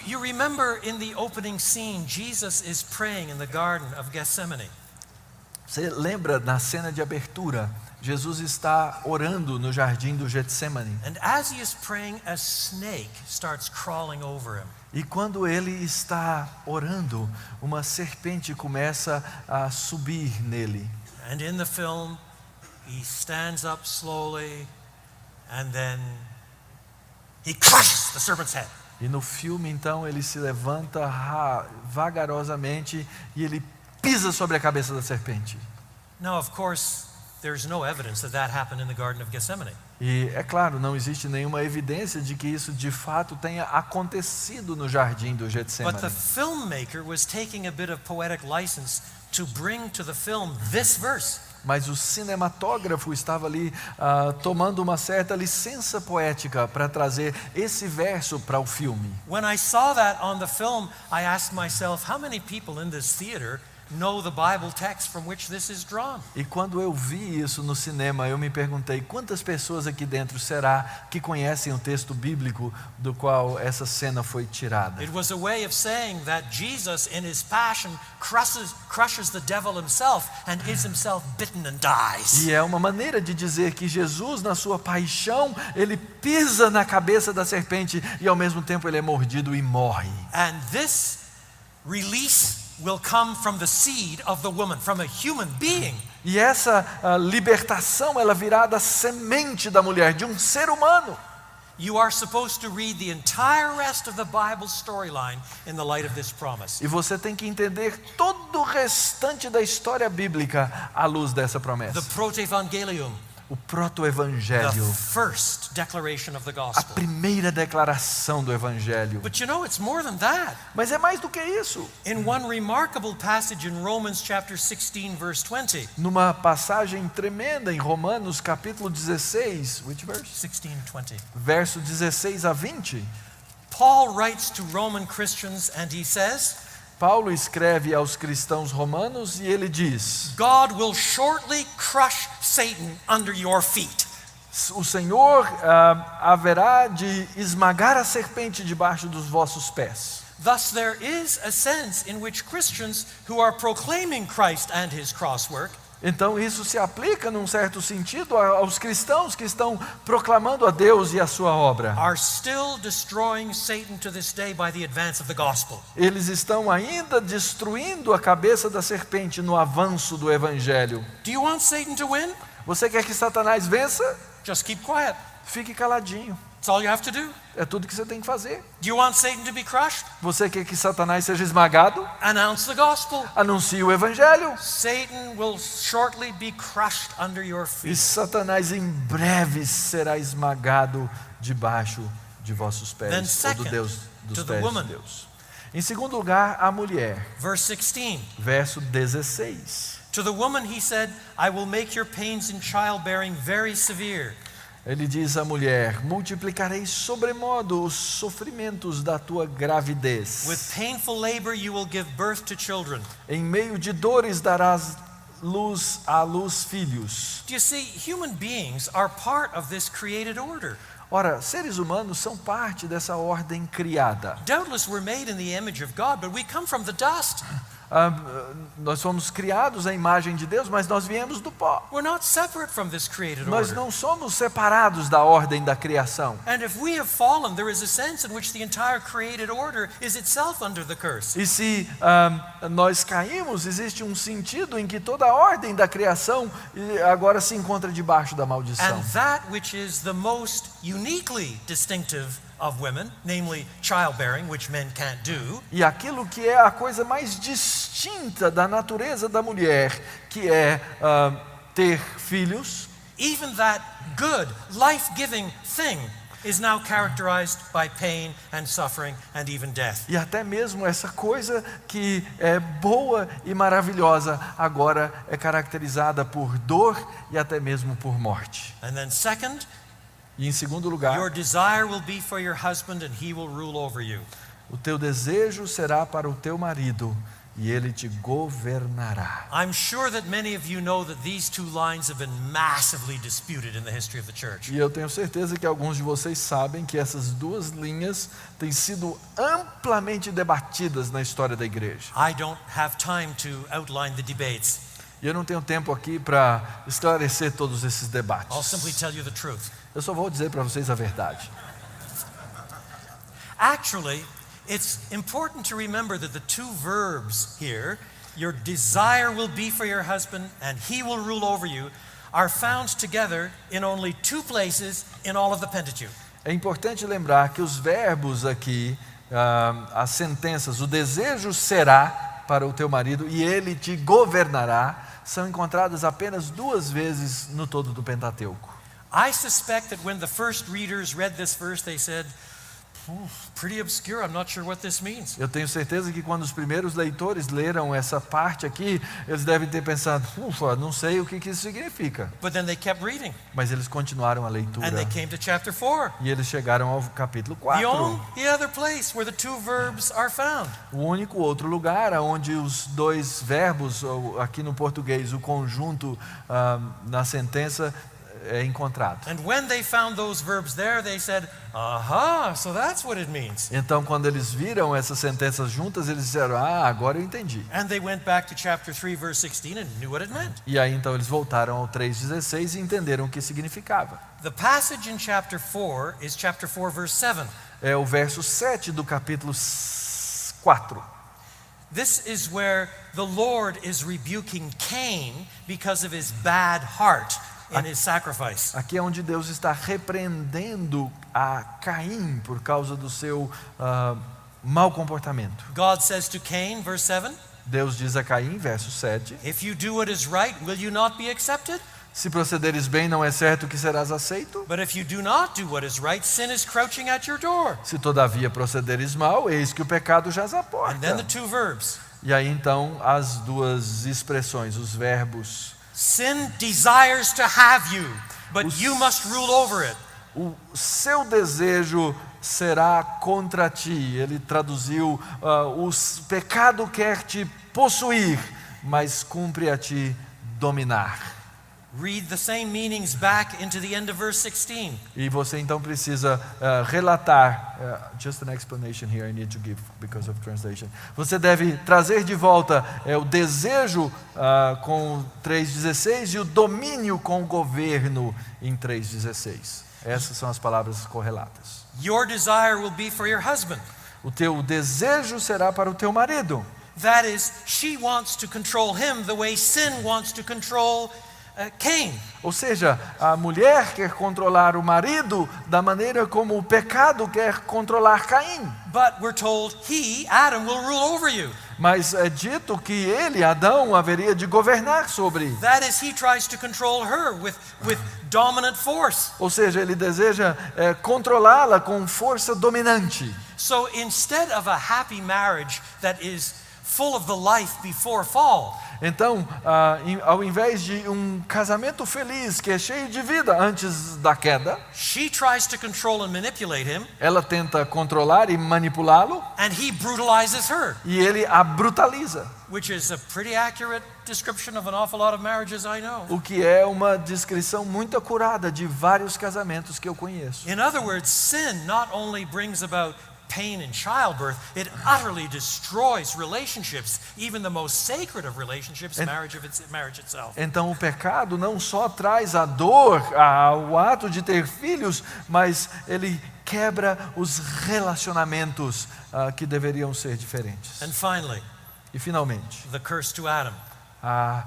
You remember in the opening scene, Jesus is praying in the Garden of Gethsemane. Você lembra na cena de abertura, Jesus está orando no jardim do Getsemane. And as he is praying, a snake starts crawling over him. E quando ele está orando, uma serpente começa a subir nele. And in the film, he stands up slowly, and then he crushes the serpent's head. E no filme, então, ele se levanta vagarosamente e ele pisa sobre a cabeça da serpente. Now, of course, there's no evidence that that happened in the Garden of Gethsemane. E, é claro, não existe nenhuma evidência de que isso de fato tenha acontecido no jardim do Getsemane. But the filmmaker was taking a bit of poetic license to bring to the film this verse. Mas o cinematógrafo estava ali tomando uma certa licença poética para trazer esse verso para o filme. When I saw that on the film, I asked myself, how many people in this theater know the Bible text from which this is drawn? E quando eu vi isso no cinema, eu me perguntei quantas pessoas aqui dentro será que conhecem o texto bíblico do qual essa cena foi tirada. It was a way of saying that Jesus in his passion crushes the devil himself and is himself bitten and dies. E é uma maneira de dizer que Jesus, na sua paixão, ele pisa na cabeça da serpente e ao mesmo tempo ele é mordido e morre. And this release will come from the seed of the woman, from a human being. E essa libertação, ela virá da semente da mulher, de um ser humano. You are supposed to read the entire rest of the Bible storyline in the light of this promise. E você tem que entender todo o restante da história bíblica à luz dessa promessa. The Protevangelium, o the proto-evangelho, first declaration of the a gospel. primeira declaração do evangelho. But you know, it's more than that. Mas é mais do que isso. In one remarkable passage in Romans chapter 16, verse 20, Numa passagem tremenda em Romanos capítulo 16, which verse? 16, 20, Verso 16 a 20, Paul writes to Roman Christians and he says, Paulo escreve aos cristãos romanos e ele diz: God will shortly crush Satan under your feet. o Senhor haverá de esmagar a serpente debaixo dos vossos pés. Thus there is a sense in which Christians who are proclaiming Christ and his cross work Então isso se aplica num certo sentido aos cristãos que estão proclamando a Deus e a sua obra. are still destroying Satan to this day by the advance of the gospel. Eles estão ainda destruindo a cabeça da serpente no avanço do evangelho. Do you want Satan to win? Você quer que Satanás vença? Just keep quiet. Fique caladinho. That's all you have to do. É tudo que você tem que fazer. Do you want Satan to be crushed? Você quer que Satanás seja esmagado? Announce the gospel. Anuncie o evangelho. Satan will shortly be crushed under your E feet. Satanás em breve será esmagado debaixo de vossos Then pés, ou second, do Deus dos to the pés woman. de Deus. Em segundo lugar, a mulher. Verse 16. Verso 16. To the woman he said, I will make your pains in childbearing very severe. Ele diz à mulher: multiplicarei sobremodo os sofrimentos da tua gravidez. With painful labor you will give birth to children. Em meio de dores darás à luz filhos. Do you see, human beings are part of this created order. Ora, seres humanos são parte dessa ordem criada. Doubtless we're made in the image of God, but we come from the dust. Nós fomos criados à imagem de Deus, mas nós viemos do pó. We're not separate from this created Nós order. não somos separados da ordem da criação. And if we have fallen, there is a sense in which the entire created order is itself under the curse. E se nós caímos, existe um sentido em que toda a ordem da criação agora se encontra debaixo da maldição. And that which is the most uniquely distinctive of women, namely childbearing, which men can't do, E aquilo que é a coisa mais distinta da natureza da mulher, que é ter filhos, even that good, life-giving thing is now characterized by pain and suffering and even death. e até mesmo essa coisa que é boa e maravilhosa, agora é caracterizada por dor e até mesmo por morte. And then second, E em segundo lugar, your desire will be for your husband and he will rule over you. o teu desejo será para o teu marido e ele te governará. I'm sure that many of you know that these two lines have been massively disputed in the history of the church. E eu tenho certeza que alguns de vocês sabem que essas duas linhas têm sido amplamente debatidas na história da igreja. I don't have time to outline the debates. E eu não tenho tempo aqui para esclarecer todos esses I'll debates. simply tell you the truth. Eu só vou dizer para vocês a verdade. Actually, it's important to remember that the two verbs here, your desire will be for your husband and he will rule over you, are found together in only two places in all of the Pentateuch. É importante lembrar que os verbos aqui, as sentenças, o desejo será para o teu marido e ele te governará, são encontradas apenas duas vezes no todo do Pentateuco. I suspect that when the first readers read this verse, they said, pretty obscure, I'm not sure what this means. Eu tenho certeza que quando os primeiros leitores leram essa parte aqui, eles devem ter pensado, ufa, não sei o que isso significa. But then they kept reading, Mas eles continuaram a leitura and they came to chapter 4. e eles chegaram ao capítulo The 4. only other place where the two verbs are found. O único outro lugar onde os dois verbos, ou aqui no português, o conjunto na sentença é encontrado. And when they found those verbs there, they said, aha, so that's what it means. Então, quando eles viram essas sentenças juntas, eles disseram, agora eu entendi. And they went back to chapter 3, verse 16 and knew what it meant. E aí, então, eles voltaram ao 3,16 e entenderam o que significava. The passage in chapter 4 is chapter 4, verse 7. É o verso 7 do capítulo 4. This is where the Lord is rebuking Cain because of his bad heart in his sacrifice. Aqui é onde Deus está repreendendo a Caim por causa do seu mau comportamento. God says to Cain, verse 7, Deus diz a Caim, verso 7, if you do what is right, will you not be accepted? Se procederes bem, não é certo que serás aceito? But if you do not do what is right, sin is crouching at your door. Se todavia procederes mal, eis que o pecado jaz à And then the porta. two verbs. E aí então as duas expressões, os verbos. Sin desires to have you, but you must rule over it. O seu desejo será contra ti. Ele traduziu, o pecado quer te possuir, mas cumpre a ti dominar. Read the same meanings back into the end of verse 16. E você então precisa relatar, just an explanation here I need to give because of translation. Você deve trazer de volta o desejo com 3:16 e o domínio com o governo em 3:16. Essas são as palavras correlatas. Your desire will be for your husband. O teu desejo será para o teu marido. That is, she wants to control him the way sin wants to control Cain. Ou seja, a mulher quer controlar o marido da maneira como o pecado quer controlar Caim. But we're told he, Adam, will rule over you. Mas é dito que ele, Adão, haveria de governar sobre. That is, he tries to control her with dominant force. Ou seja, ele deseja controlá-la com força dominante. So instead of a happy marriage that is full of the life before fall, Então, ao invés de um casamento feliz que é cheio de vida antes da queda, she tries to control and manipulate him, ela tenta controlar e manipulá-lo, and he brutalizes her, e ele a brutaliza. which is a pretty accurate description of an awful lot of marriages I know. O que é uma descrição muito acurada de vários casamentos que eu conheço. In other words, sin not only brings about pain in childbirth, it utterly destroys relationships, even the most sacred of relationships, marriage itself. Então o pecado não só traz a dor ao ato de ter filhos, mas ele quebra os relacionamentos que deveriam ser diferentes. And finally, E finalmente, the curse to Adam. a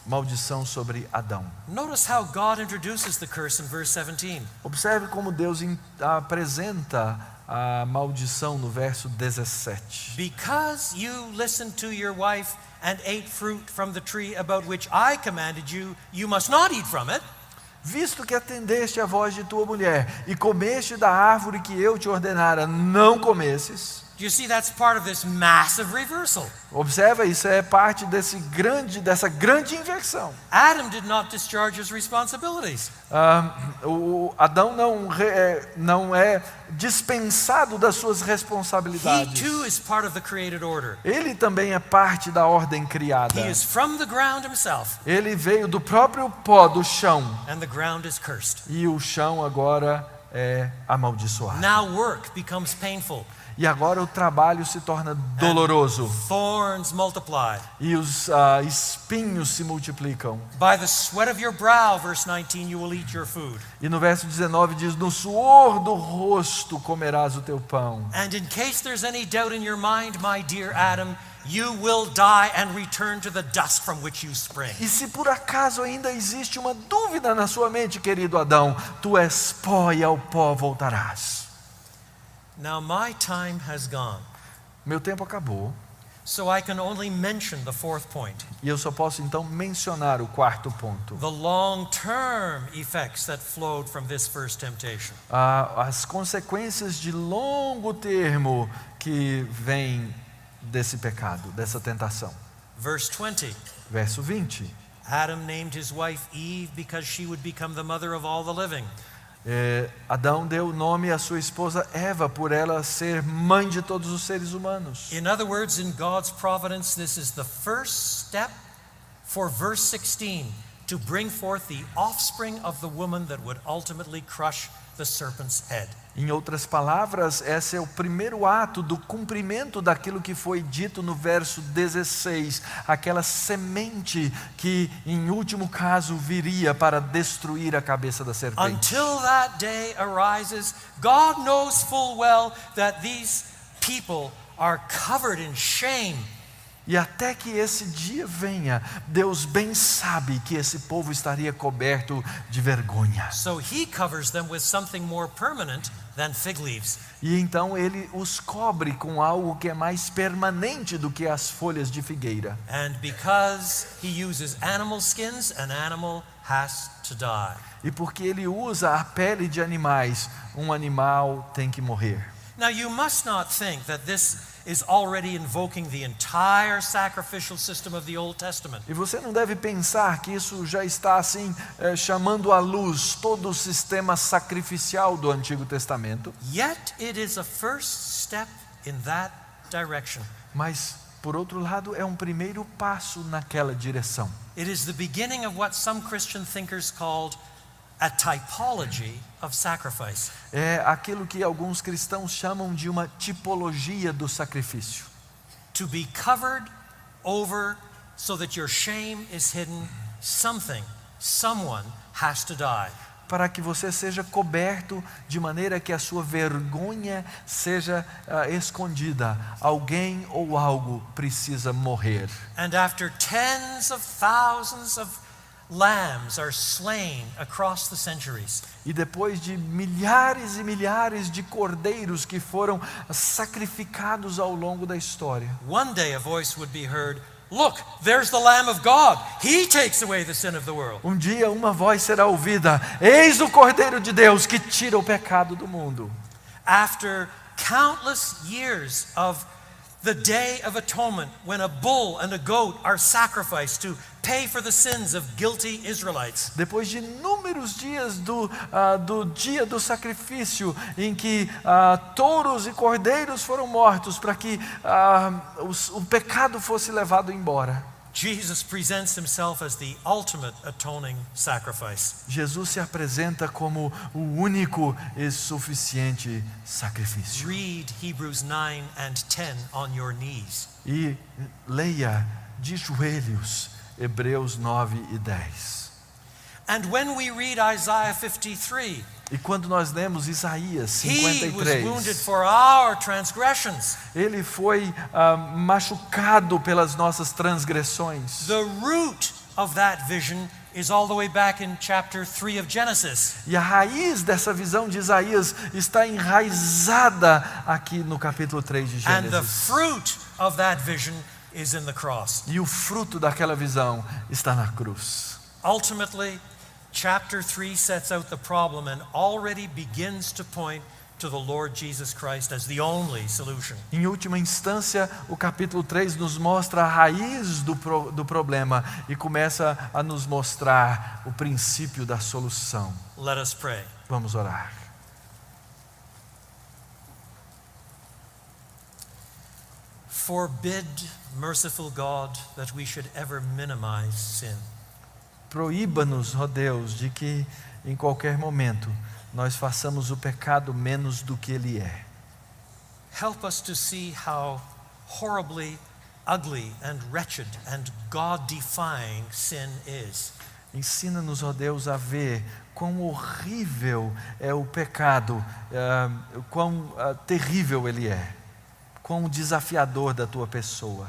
maldição sobre Adão. Notice how God introduces the curse in verse 17. Observe como Deus apresenta a maldição no verso 17. Because you listened to your wife and ate fruit from the tree about which I commanded you, you must not eat from it. Visto que atendeste à voz de tua mulher e comeste da árvore que eu te ordenara, não comesses. Do you see that's part of this massive reversal? Observa, isso é parte dessa grande inversão. Adam did not discharge his responsibilities. O Adão não é dispensado das suas He responsabilidades. too is part of the created order. Ele também é parte da ordem criada. He is from the ground himself, Ele veio do próprio pó, do chão, and the ground is cursed. e o chão agora é amaldiçoado. Now work becomes painful. E agora o trabalho se torna doloroso. Thorns multiply. E os espinhos se multiplicam. By the sweat of your brow, verse 19, you will eat your food. E no verso 19 diz: no suor do rosto comerás o teu pão. And in case there's any doubt in your mind, my dear Adam, you will die and return to the dust from which you spring. E se por acaso ainda existe uma dúvida na sua mente, querido Adão, tu és pó e ao pó voltarás. Now my time has gone, Meu tempo acabou. so I can only mention the fourth point. E eu só posso então mencionar o quarto ponto. The long-term effects that flowed from this first temptation. As consequências de longo termo que vêm desse pecado, dessa tentação. Verse 20, Verso 20. Adam named his wife Eve because she would become the mother of all the living. Adão deu nome à sua esposa Eva por ela ser mãe de todos os seres humanos. In other words, in God's providence, this is the first step for verse 16 to bring forth the offspring of the woman that would ultimately crush the serpent's head. Em outras palavras, esse é o primeiro ato do cumprimento daquilo que foi dito no verso 16, aquela semente que, em último caso, viria para destruir a cabeça da serpente. Until that day arises, God knows full well that these people are covered in shame. E até que esse dia venha, Deus bem sabe que esse povo estaria coberto de vergonha. So he covers them with something more permanent than fig leaves. E então ele os cobre com algo que é mais permanente do que as folhas de figueira. And because he uses animal skins, an animal has to die. E porque ele usa a pele de animais, um animal tem que morrer. Now you must not think that this is already invoking the entire sacrificial system of the Old Testament. E você não deve pensar que isso já está assim chamando à luz todo o sistema sacrificial do Antigo Testamento. Yet it is a first step in that direction. Mas, por outro lado, é um primeiro passo naquela direção. It is the beginning of what some Christian thinkers called a typology of sacrifice. É aquilo que alguns cristãos chamam de uma tipologia do sacrifício. To be covered over so that your shame is hidden, someone has to die. Para que você seja coberto de maneira que a sua vergonha seja escondida. Alguém ou algo precisa morrer. And after tens of thousands of lambs are slain across the centuries, E depois de milhares e milhares de cordeiros que foram sacrificados ao longo da história, one day a voice would be heard, "Look, there's the Lamb of God. He takes away the sin of the world." um dia uma voz será ouvida: eis o Cordeiro de Deus que tira o pecado do mundo. After countless years of the Day of Atonement, when a bull and a goat are sacrificed to pay for the sins of guilty Israelites. Depois de inúmeros dias do dia do sacrifício, em que touros e cordeiros foram mortos para que o pecado fosse levado embora, Jesus presents himself as the ultimate atoning sacrifice. Jesus se apresenta como o único e suficiente sacrifício. Read Hebrews 9 and 10 on your knees. E leia de joelhos Hebreus 9 e 10. And when we read Isaiah 53, E quando nós lemos Isaías he was wounded 53, for our transgressions. ele foi machucado pelas nossas transgressões. The root of that vision is all the way back in chapter 3 of Genesis. E a raiz dessa visão de Isaías está enraizada aqui no capítulo 3 de And the Gênesis. fruit of that vision is in the cross. E o fruto daquela visão está na cruz. Ultimately, chapter 3 sets out the problem and already begins to point to the Lord Jesus Christ as the only solution. Em última instância, o capítulo 3 nos mostra a raiz do problema e começa a nos mostrar o princípio da solução. Let us pray. Vamos orar. Forbid, merciful God, that we should ever minimize sin. Proíba-nos, ó Deus, de que em qualquer momento nós façamos o pecado menos do que ele é. Help us to see how horribly ugly and wretched and God-defying sin is. Ensina-nos, ó Deus, a ver quão horrível é o pecado, quão terrível ele é, quão desafiador da tua pessoa.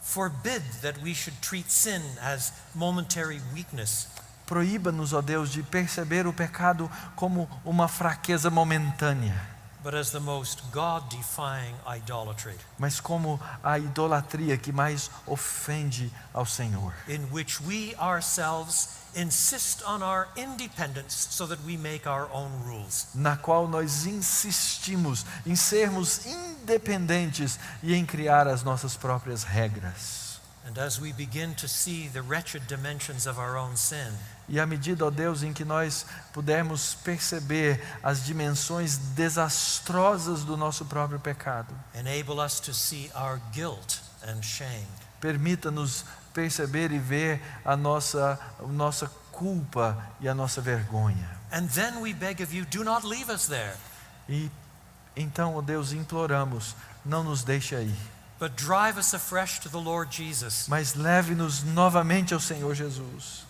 Forbid that we should treat sin as momentary weakness. Proíba-nos, ó Deus, de perceber o pecado como uma fraqueza momentânea, But as the most God-defying idolatry, mas como a idolatria que mais ofende ao Senhor, in which we ourselves insist on our independence so that we make our own rules. na qual nós insistimos em sermos independentes e em criar as nossas próprias regras. And as we begin to see the wretched dimensions of our own sin, E à medida, ó Deus, em que nós pudermos perceber as dimensões desastrosas do nosso próprio pecado, enable us to see our guilt and shame. permita-nos perceber e ver a nossa culpa e a nossa vergonha. And then we beg of you, do not leave us there, E então, ó Deus, imploramos, não nos deixe aí, but drive us afresh to the Lord Jesus. mas leve-nos novamente ao Senhor Jesus.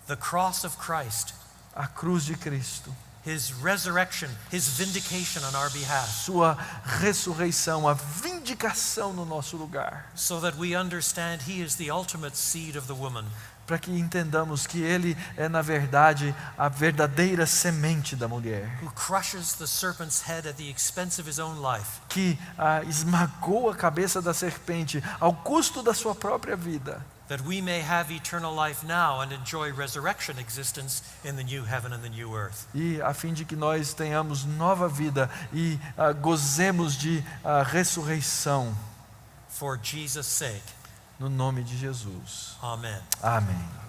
The cross of Christ, A cruz de Cristo, His resurrection, His vindication on our behalf. sua ressurreição, a vindicação vindicação no nosso lugar, so that we understand he is the ultimate seed of the woman, para que entendamos que Ele é, na verdade, a verdadeira semente da mulher, who crushes the serpent's head at the expense of his own life, que esmagou a cabeça da serpente ao custo da sua própria vida, that we may have eternal life now and enjoy resurrection existence in the new heaven and the new earth. e a fim de que nós tenhamos nova vida e gozemos de ressurreição, For Jesus' sake, no nome de Jesus. amen. Amém.